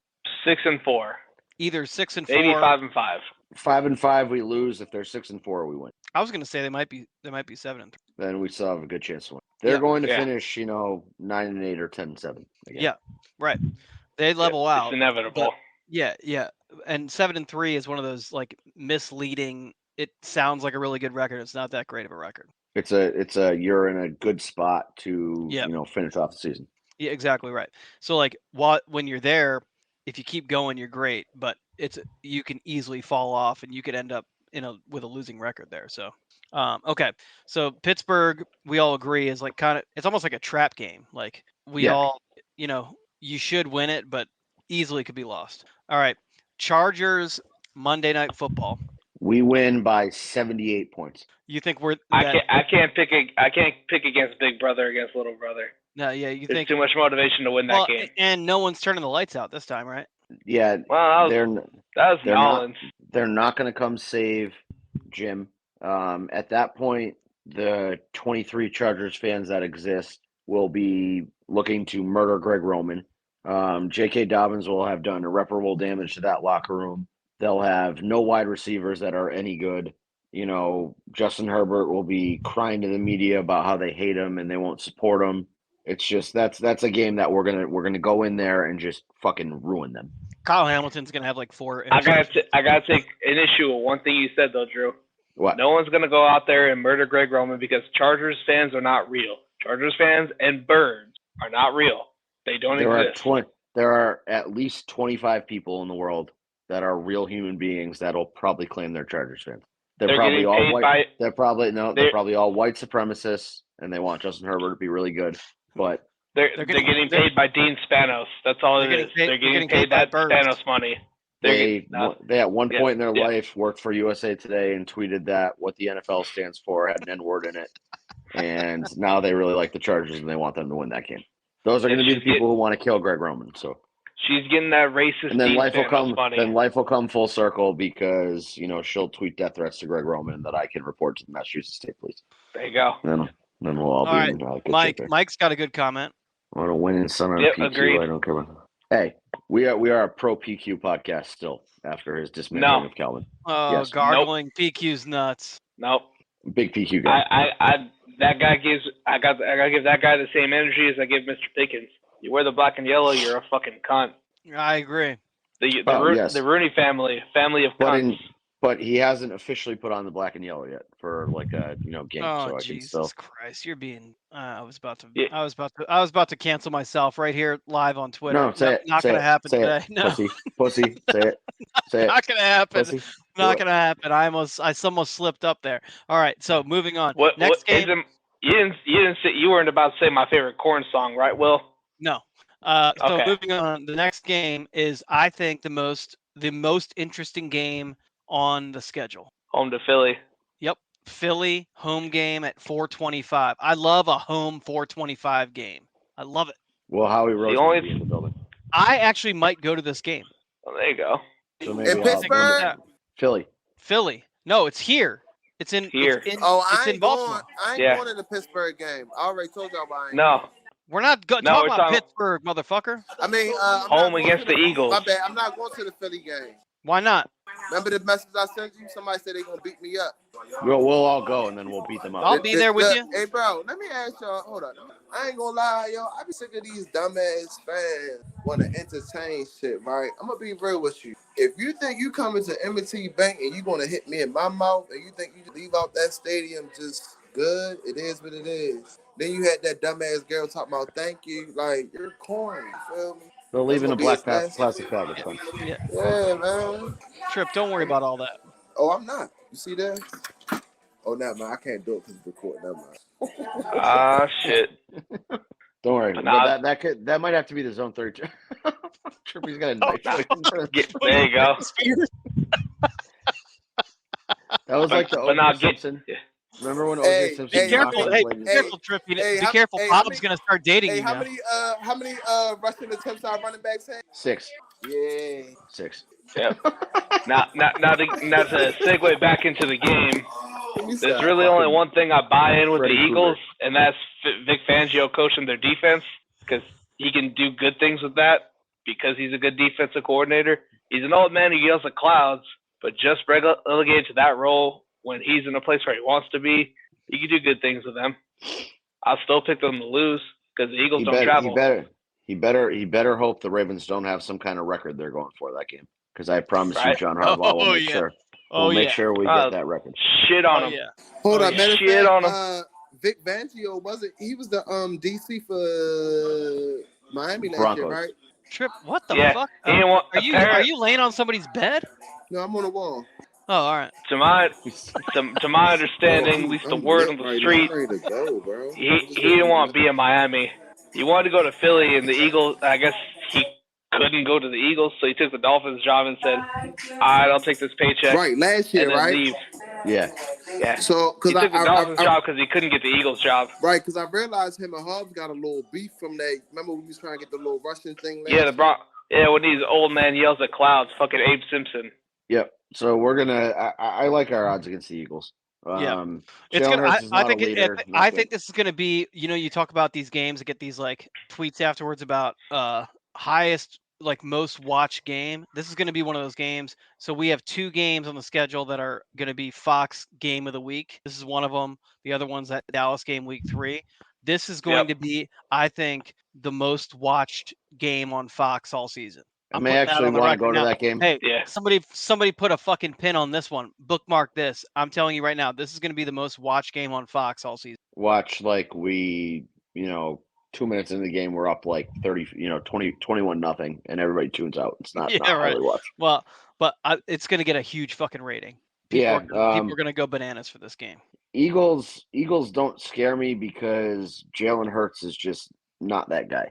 I: 6-4,
G: either 6-4,
I: maybe 5-5.
F: 5-5, we lose. If they're 6-4, we win.
G: I was going to say they might be 7-3.
F: Then we still have a good chance to win. They're going to finish, 9-8 or 10-7.
G: Yeah, right. They level out.
I: It's inevitable.
G: Yeah. And 7-3 is one of those like misleading. It sounds like a really good record. It's not that great of a record.
F: It's a you're in a good spot to finish off the season.
G: Yeah, exactly right. So like when you're there, if you keep going, you're great. But you can easily fall off, and you could end up with a losing record there. So, okay. So Pittsburgh, we all agree is like it's almost like a trap game. Like we all, you should win it, but easily could be lost. All right. Chargers, Monday Night Football.
F: We win by 78 points.
G: You think we're?
I: I can't pick against Big Brother against Little Brother.
G: No, yeah, you
I: There's
G: think
I: too much motivation to win that game.
G: And no one's turning the lights out this time, right?
F: Yeah.
I: Well, that was Nolan's.
F: They're not going to come save Jim. At that point, the 23 Chargers fans that exist will be looking to murder Greg Roman. J.K. Dobbins will have done irreparable damage to that locker room. They'll have no wide receivers that are any good. Justin Herbert will be crying to the media about how they hate him and they won't support him. It's just that's a game that we're gonna go in there and just fucking ruin them.
G: Kyle Hamilton's gonna have like 4.
I: I gotta take an issue with one thing you said though, Drew.
F: What?
I: No one's gonna go out there and murder Greg Roman because Chargers fans are not real. Chargers fans and birds are not real. They don't exist.
F: There are at least 25 people in the world that are real human beings that'll probably claim they're Chargers fans. They're probably all white. They're probably all white supremacists, and they want Justin Herbert to be really good. But
I: they're getting paid by Dean Spanos. That's all it is. They're getting paid that Spanos money.
F: They at one point in their life worked for USA Today and tweeted that what the NFL stands for had an N-word in it, and now they really like the Chargers and they want them to win that game. Those are going to be the people who want to kill Greg Roman. So
I: She's getting that racist.
F: And then
I: Dean
F: life will
I: fan.
F: come.
I: That's funny.
F: Then life will come full circle because she'll tweet death threats to Greg Roman that I can report to the Massachusetts State Police.
I: There you go.
F: Then we'll all be
G: right,
F: in good
G: Mike.
F: shape there.
G: Mike's got a good comment.
F: I want to win in Sun on
I: Yep,
F: PQ.
I: agreed.
F: I don't care about. Hey, we are a pro PQ podcast still after his dismantling of Calvin.
G: Oh,
F: Yes.
G: gargling PQ's nuts.
I: Nope.
F: Big PQ guy.
I: That guy gives. I gotta give that guy the same energy as I give Mr. Pickens. You wear the black and yellow, you're a fucking cunt.
G: I agree.
I: The Rooney family of cunts.
F: But he hasn't officially put on the black and yellow yet for like a game.
G: Oh,
F: so I
G: Jesus
F: can still.
G: Christ! You're being. I was about to cancel myself right here live on Twitter.
F: No, say it.
G: Not
F: say
G: gonna
F: it,
G: happen
F: say
G: today.
F: It.
G: No,
F: pussy. Say it. Say it.
G: not gonna happen.
F: Pussy.
G: Not gonna happen. I almost slipped up there. All right, so moving on. Next game.
I: You weren't about to say my favorite corn song, right, Will?
G: No. So
I: Okay.
G: moving on, the next game is, I think, the most interesting game on the schedule.
I: Home to Philly.
G: Yep, Philly home game at 4:25. I love a home 4:25 game. I love it.
F: Well, Howie Rose will be in the building.
G: I actually might go to this game.
I: Well, there you go.
F: So maybe
H: In Pittsburgh?
F: Philly.
G: No, it's here. It's in
I: here.
G: It's in Baltimore.
H: I ain't going to the Pittsburgh game. I already told y'all I ain't.
I: No.
G: We're not talking about Pittsburgh, motherfucker.
H: I mean,
I: home against the Eagles.
H: My bad. I'm not going to the Philly game.
G: Why not?
H: Remember the message I sent you? Somebody said they're going to beat me up.
F: We'll all go, and then we'll beat them up.
G: I'll be there with you.
H: Hey, bro, let me ask y'all. Hold on. I ain't going to lie, yo. I be sick of these dumbass fans want to entertain shit, right? I'm going to be real with you. If you think you coming to M&T Bank and you going to hit me in my mouth and you think you leave out that stadium just good, it is what it is. Then you had that dumbass girl talking about thank you. Like, you're corny. You feel me?
F: They'll leave in a black plastic bag. It's fine.
H: Yeah, man.
G: Trip, don't worry about all that.
H: Oh, I'm not. You see that? Oh, no, man. I can't do it because it's recording. Never mind.
I: Ah, shit.
F: Don't worry.
I: Nah.
F: That might have to be the Zone 32. Trippy's got a knife.
I: There you go.
F: That was like the O.J. Simpson.
I: Yeah.
F: Remember when O.J. Simpson?
G: Be careful, Trippy. Be careful. Bob's gonna start dating you.
H: How many rushing attempts our running backs had?
F: 6.
H: Yeah.
F: 6.
I: Yeah. Now to segue back into the game. There's really only one thing I buy in with the Eagles, and that's Vic Fangio coaching their defense, because he can do good things with that because he's a good defensive coordinator. He's an old man who yells at clouds, but just relegated to that role when he's in a place where he wants to be, he can do good things with them. I'll still pick them to lose because the Eagles don't travel.
F: He better hope the Ravens don't have some kind of record they're going for that game, because I promise you, John Harbaugh will make sure. We'll make sure we get that record.
I: Shit on him.
G: Yeah.
H: Hold on, man.
I: Shit on him.
H: Vic Fangio he was the DC for Miami last
F: Broncos.
H: year, right?
G: Trip, what the fuck? Are you laying on somebody's bed?
H: No, I'm on the wall.
G: Oh, all right.
I: To my understanding, at least the word on the street, he didn't want to be in Miami. He wanted to go to Philly, and the Eagles, I guess he couldn't go to the Eagles, so he took the Dolphins job and said, all right, I'll take this paycheck.
H: Right, last year,
I: and then
H: right?
I: Leave.
F: Yeah.
H: So,
I: he took the Dolphins job because he couldn't get the Eagles job.
H: Right, because I realized him and Hobbs got a little beef from that. Remember when we was trying to get the little Russian thing?
I: When these old man yells at clouds, fucking Abe Simpson.
F: Yep. So we're gonna. I like our odds against the Eagles.
G: It's gonna. I think this is gonna be. You talk about these games and get these like tweets afterwards about highest, like most watched game. This is gonna be one of those games. So we have 2 games on the schedule that are gonna be Fox game of the week. This is one of them. The other one's that Dallas game week 3. This is going to be, I think, the most watched game on Fox all season.
F: I may actually want to go to that game.
G: Hey, somebody put a fucking pin on this one. Bookmark this. I'm telling you right now, this is going to be the most watched game on Fox all season.
F: Watch like 2 minutes into the game, we're up like 30, 21-0, and everybody tunes out. It's not really watch.
G: Well, but it's going to get a huge fucking rating. People are going to go bananas for this game.
F: Eagles don't scare me because Jalen Hurts is just not that guy.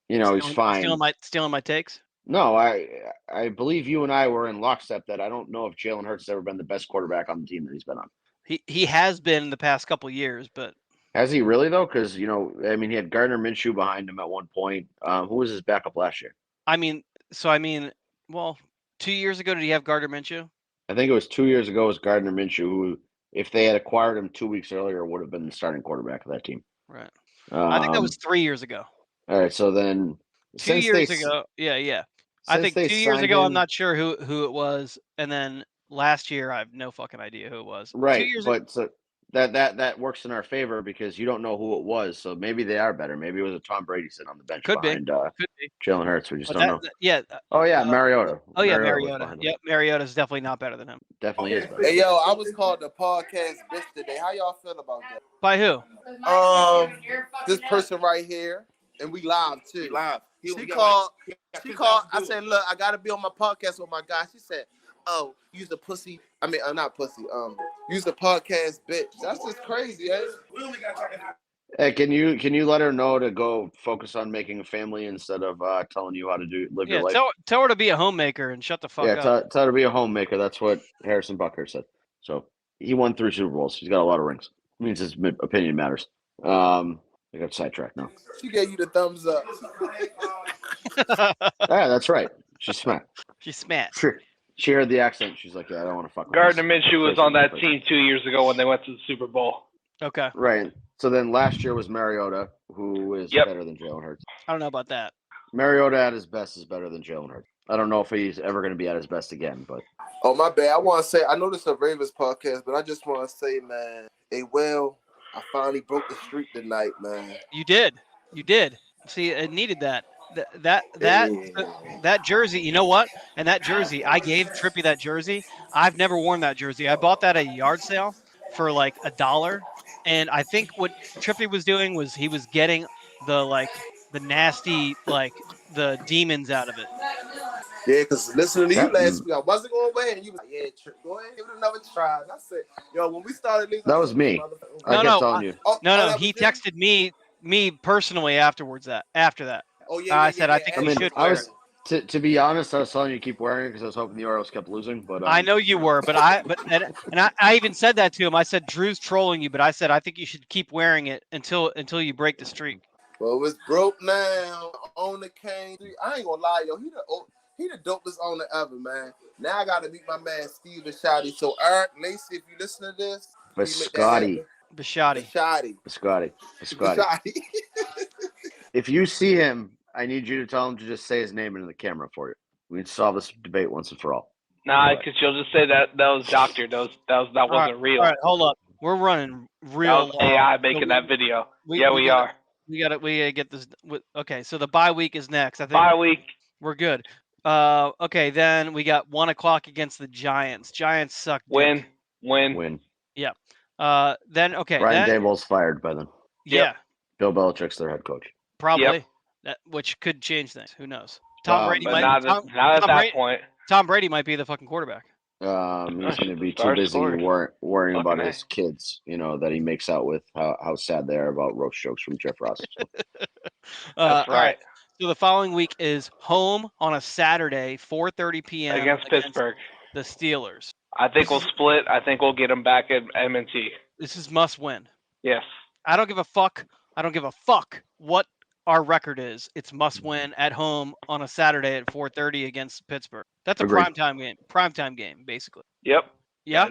F: He's fine.
G: Stealing my takes?
F: No, I believe you and I were in lockstep that I don't know if Jalen Hurts has ever been the best quarterback on the team that he's been on.
G: He has been in the past couple years, but
F: Has he really though? Because I mean, he had Gardner Minshew behind him at one point. Who was his backup last year?
G: Well, 2 years ago, did he have Gardner Minshew?
F: I think it was 2 years ago. It was Gardner Minshew, who, if they had acquired him 2 weeks earlier, would have been the starting quarterback of that team.
G: Right. I think that was 3 years ago.
F: All right, so then
G: 2 years ago, yeah. I think 2 years ago, I'm not sure who it was, and then last year, I have no fucking idea who it was.
F: Right,
G: 2 years
F: but so that works in our favor because you don't know who it was. So maybe they are better. Maybe it was a Tom Brady sitting on the bench behind
G: could be.
F: Jalen Hurts. We just don't know.
G: Yeah.
F: Oh yeah, Mariota.
G: Oh yeah,
F: Mariota.
G: Mariota. Yep, Mariota's definitely not better than him.
F: Definitely is better.
H: Hey yo, I was called the podcast bitch today. How y'all feel about that?
G: By who?
H: This person right here, and we live too. She called. I said, look, I gotta be on my podcast with my guy. She said, oh, use the pussy. I mean, not pussy. Use the podcast bitch. That's just crazy, eh?
F: Hey, can you let her know to go focus on making a family instead of telling you how to live your life?
G: Tell her to be a homemaker and shut the fuck up.
F: Yeah, tell her to be a homemaker. That's what Harrison Butker said. So he won 3 Super Bowls. He's got a lot of rings. It means his opinion matters. I got sidetracked now.
H: She gave you the thumbs up.
F: Yeah, that's right. She's smart.
G: She's smart.
F: Sure. She heard the accent. She's like, yeah, I don't want to fuck with
I: Gardner
F: this.
I: Minshew was on that team 2 years ago when they went to the Super Bowl.
G: Okay.
F: Right. So then last year was Mariota, who is better than Jalen Hurts.
G: I don't know about that.
F: Mariota at his best is better than Jalen Hurts. I don't know if he's ever going to be at his best again, but.
H: Oh, my bad. I want to say, I know this is a Ravens podcast, but I just want to say, man, I finally broke the streak tonight, man.
G: You did. See, it needed that. That jersey, you know what? And that jersey, I gave Trippy that jersey. I've never worn that jersey. I bought that at a yard sale for like $1. And I think what Trippy was doing was he was getting the nasty, the demons out of it.
H: Yeah, because listening to you last week, I wasn't going to win. And you was like, yeah, go ahead, give it another try. And I said, yo, when we started this,
F: that was me. I kept telling you.
G: No, he texted me personally afterwards. After that.
H: Oh yeah,
G: I said I think you should wear it.
F: To be honest, I was telling you to keep wearing it because I was hoping the Orioles kept losing. But
G: I know you were, but I even said that to him. I said Drew's trolling you, but I said I think you should keep wearing it until you break the streak.
H: Well, it's broke now. On the cane. I ain't gonna lie, yo. He the dopest owner ever, man. Now I gotta meet my man Steve Biscotti. So Eric, Lacey, if you listen to this,
F: Biscotti. If you see him, I need you to tell him to just say his name into the camera for you. We can solve this debate once and for all.
I: Nah, because you'll just say that was doctored. That wasn't real.
G: All right, hold up. We're running real.
I: That was AI making that video. We are.
G: We gotta get this. Okay, so the bye week is next. I think
I: bye week.
G: We're good. Okay, then we got 1:00 against the Giants. Giants suck.
I: Win.
G: Yeah. Then
F: Brian Daboll's fired by then.
G: Yeah.
I: Yep.
F: Bill Belichick's their head coach.
G: Probably. Yep. Which could change things. Who knows? Tom Brady might.
I: Not at that point.
G: Tom Brady might be the fucking quarterback.
F: He's going to be too busy worrying about his kids. That he makes out with how sad they are about roast jokes from Jeff Ross.
I: That's right.
G: All right. So the following week is home on a Saturday, 4:30 p.m.
I: against Pittsburgh.
G: The Steelers.
I: I think we'll split. I think we'll get them back at M&T.
G: This is must win.
I: Yes.
G: I don't give a fuck what our record is. It's must win at home on a Saturday at 4:30 against Pittsburgh. That's a primetime game. Primetime game, basically.
I: Yep.
G: Yeah.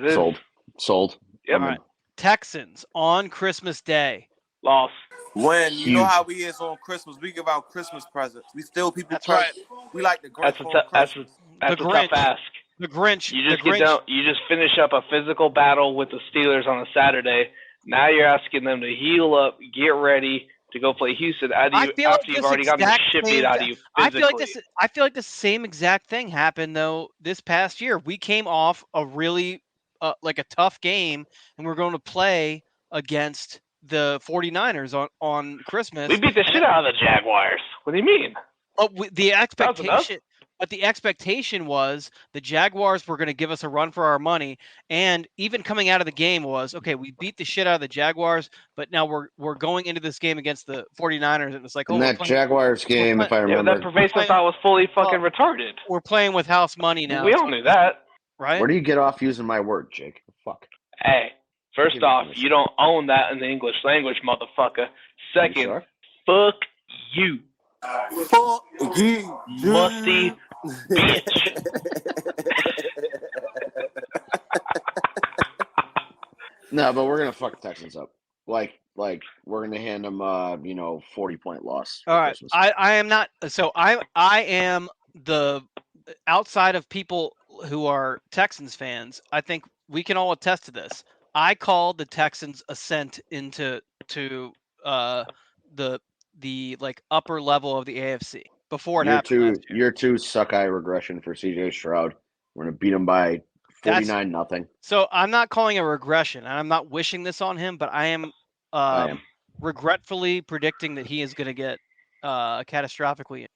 F: Sold.
I: Yep.
G: All right. Texans on Christmas Day.
I: Loss.
J: When you know how we is on Christmas, we give out Christmas presents. We steal people.
G: That's right.
J: We like the Grinch.
I: That's a tough ask.
G: The Grinch.
I: You just finish up a physical battle with the Steelers on a Saturday. Now you're asking them to heal up, get ready to go play Houston after you've already gotten the shit beat out of you physically.
G: I feel like the same exact thing happened though this past year. We came off a really a tough game, and we're going to play against the 49ers on Christmas.
I: We beat the shit out of the Jaguars. What do you mean?
G: The expectation was the Jaguars were going to give us a run for our money, and even coming out of the game was, okay, we beat the shit out of the Jaguars, but now we're going into this game against the 49ers, and it's like,
F: that Jaguars game, if I remember.
I: That pervasive thought was fully fucking retarded.
G: We're playing with house money now.
I: We all knew that.
G: Right?
F: Where do you get off using my word, Jake? Fuck.
I: Hey, First off, you don't own that in the English language, motherfucker. Second, fuck you.
J: Fuck you.
I: Musty bitch.
F: No, but we're gonna fuck the Texans up. Like we're gonna hand them 40-point loss.
G: All right.
F: Christmas.
G: I am not. So I am the outside of people who are Texans fans. I think we can all attest to this. I called the Texans' ascent into the like upper level of the AFC before it happened last year.
F: Year 2 suck-eye regression for CJ Stroud. We're gonna beat him by 49-0.
G: So I'm not calling a regression, and I'm not wishing this on him, but I am regretfully predicting that he is going to get catastrophically.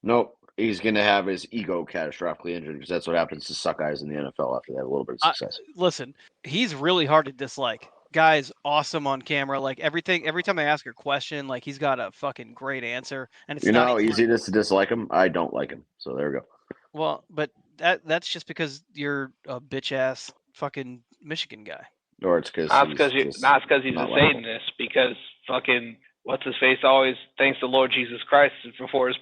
F: Nope, he's going to have his ego catastrophically injured because that's what happens to suck-eyes in the NFL after they have a little bit of success.
G: Listen, he's really hard to dislike. Guy's awesome on camera. Like every time I ask a question, like he's got a fucking great answer. And it's
F: how easy it is to dislike him? I don't like him. So there we go.
G: Well, but that's just because you're a bitch ass fucking Michigan guy.
F: Or it's because
I: not because he's a Satanist. Because fucking what's his face always thanks the Lord Jesus Christ before his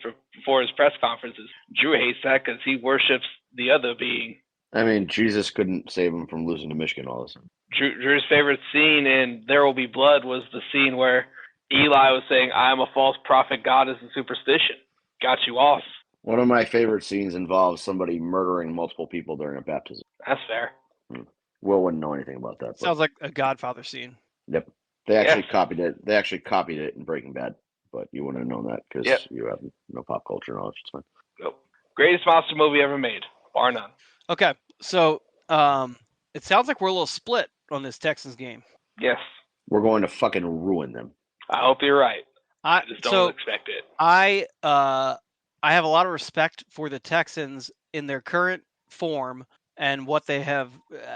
I: press conferences. Drew hates that because he worships the other being.
F: I mean, Jesus couldn't save him from losing to Michigan all of a sudden.
I: Drew's favorite scene in There Will Be Blood was the scene where Eli was saying, "I am a false prophet. God is a superstition." Got you off.
F: One of my favorite scenes involves somebody murdering multiple people during a baptism.
I: That's fair.
F: Will wouldn't know anything about that.
G: Sounds like a Godfather scene.
F: Yep. They actually copied it. They actually copied it in Breaking Bad, but you wouldn't have known that because you have no pop culture knowledge. It's fine.
I: Nope. Greatest monster movie ever made, bar none.
G: Okay, so it sounds like we're a little split on this Texans game.
I: Yes.
F: We're going to fucking ruin them.
I: I hope you're right. I just don't expect it.
G: I have a lot of respect for the Texans in their current form and what they have,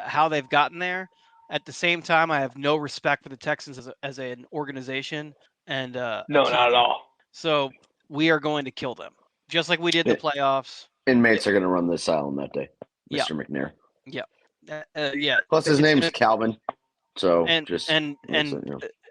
G: how they've gotten there. At the same time, I have no respect for the Texans as an organization. And
I: no, not at all.
G: So we are going to kill them, just like we did in the playoffs.
F: Inmates are going to run the asylum that day, Mr. McNair.
G: Yeah, yeah.
F: Plus, his name's Calvin. So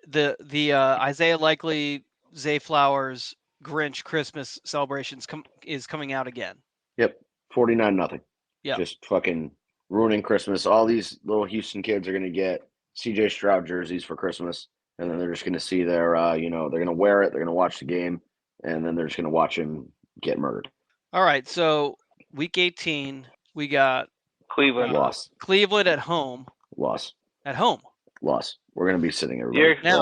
G: the Isaiah Likely, Zay Flowers, Grinch Christmas celebrations is coming out again.
F: Yep, 49-0.
G: Yeah,
F: just fucking ruining Christmas. All these little Houston kids are gonna get CJ Stroud jerseys for Christmas, and then they're just gonna see their, they're gonna wear it. They're gonna watch the game, and then they're just gonna watch him get murdered.
G: All right, so week 18, we got
I: Cleveland
F: loss.
G: Cleveland at home.
F: Loss.
G: At home.
F: Loss. We're gonna be sitting everybody.
I: That's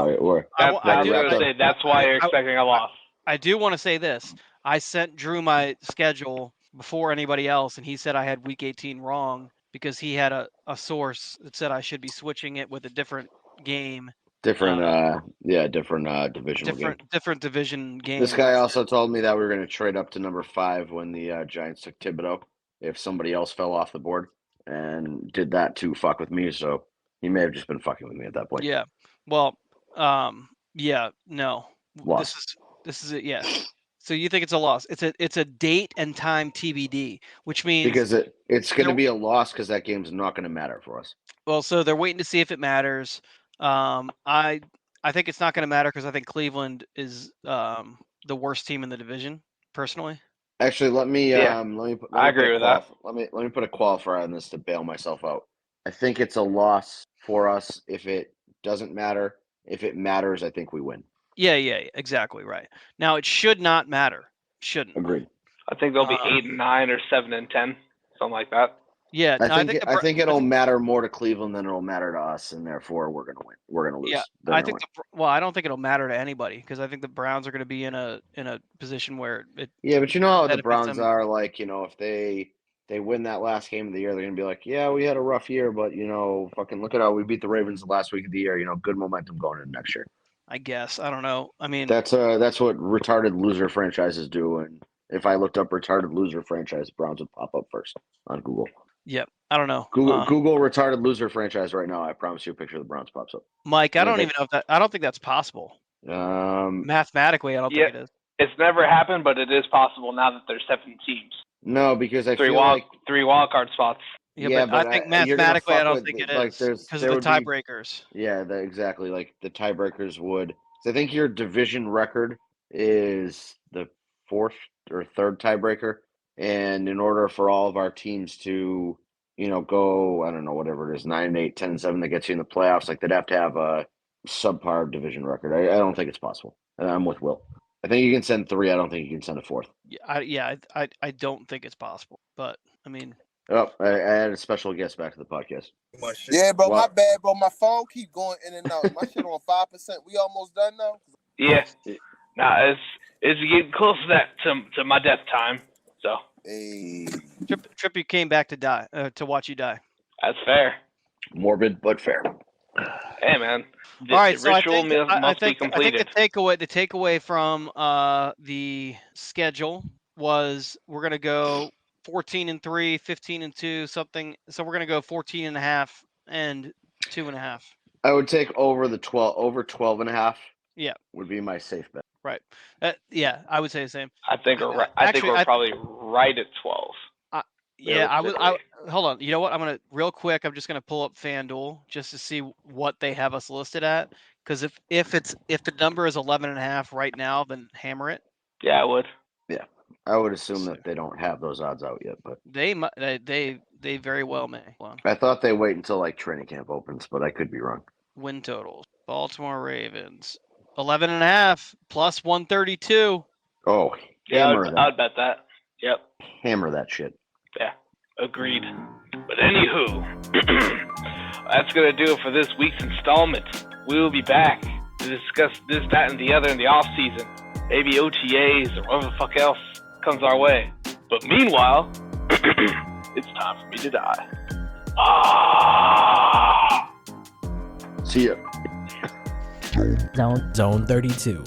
I: why you're expecting a loss.
G: I do want to say this. I sent Drew my schedule before anybody else, and he said I had week 18 wrong because he had a source that said I should be switching it with a different game.
F: Different divisional game.
G: Different division game.
F: This guy also told me that we were going to trade up to number 5 when the Giants took Thibodeau if somebody else fell off the board, and did that to fuck with me. So he may have just been fucking with me at that point.
G: Yeah. Well, yeah, no.
F: Loss.
G: This is it. Yes. So you think it's a loss? It's a date and time TBD, which means
F: because it's going to be a loss because that game's not going to matter for us.
G: Well, so they're waiting to see if it matters. I think it's not going to matter because I think Cleveland is the worst team in the division, personally.
F: Actually, let me
I: I agree with that.
F: Let me put a qualifier on this to bail myself out. I think it's a loss for us if it doesn't matter. If it matters, I think we win.
G: Yeah, exactly right. Now it should not matter. Shouldn't.
F: Agreed.
I: I think they'll be 8-9 or 7-10, something like that.
G: Yeah,
F: I think it'll matter more to Cleveland than it'll matter to us, and therefore we're gonna win. We're gonna lose.
G: Yeah, I think. I don't think it'll matter to anybody because I think the Browns are going to be in a position where it.
F: Yeah, but you know how the Browns are. Like, if they win that last game of the year, they're gonna be like, yeah, we had a rough year, but fucking look at how we beat the Ravens the last week of the year. Good momentum going into next year.
G: I guess I don't know. I mean,
F: that's what retarded loser franchises do. And if I looked up retarded loser franchise, Browns would pop up first on Google.
G: Yep. I don't know.
F: Google retarded loser franchise right now. I promise you a picture of the Browns pops up.
G: Mike, I don't even know if I don't think that's possible. Mathematically, I don't think it is.
I: It's never happened, but it is possible now that there's 7 teams.
F: No, because I feel
I: like 3 wild card spots.
G: Yeah, but I think mathematically, I don't think it is because of the tiebreakers.
F: Yeah, exactly. Like the tiebreakers would. So I think your division record is the fourth or third tiebreaker, and in order for all of our teams to, go, I don't know, whatever it is, 9-8, 10-7, that gets you in the playoffs, like they'd have to have a subpar division record. I don't think it's possible. I'm with Will. I think you can send 3. I don't think you can send a 4th.
G: I don't think it's possible. But I mean.
F: Oh, I had a special guest back to the podcast.
H: Yeah, bro, my bad, bro. My phone keep going in and out. My shit on 5%. We almost done now?
I: Yeah. Nah, it's getting close to that to my death time. So.
H: Hey.
G: Trippy came back to die, to watch you die.
I: That's fair.
F: Morbid but fair.
I: Hey, man.
G: All right, so
I: ritual
G: I think
I: be completed.
G: the takeaway from the schedule was we're gonna go 14-3, 15-2, something. So we're gonna go 14.5 and 2.5.
F: I would take over 12.5.
G: Yeah,
F: would be my safe bet.
G: Right. Yeah, I would say the same.
I: I think we're probably right at 12.
G: Yeah, I hold on. You know what? I'm just gonna pull up FanDuel just to see what they have us listed at. Because if the number is 11.5 right now, then hammer it.
I: Yeah, I would.
F: Yeah, I would assume that they don't have those odds out yet, but
G: they very well may.
F: I thought they wait until like training camp opens, but I could be wrong.
G: Win totals: Baltimore Ravens 11.5 plus 132.
F: Oh,
I: yeah, I'd bet that. Yep.
F: Hammer that shit.
I: Yeah, agreed. But anywho, that's going to do it for this week's installment. We will be back to discuss this, that, and the other in the offseason. Maybe OTAs or whatever the fuck else comes our way. But meanwhile, it's time for me to die.
F: See ya.
D: Zone 32.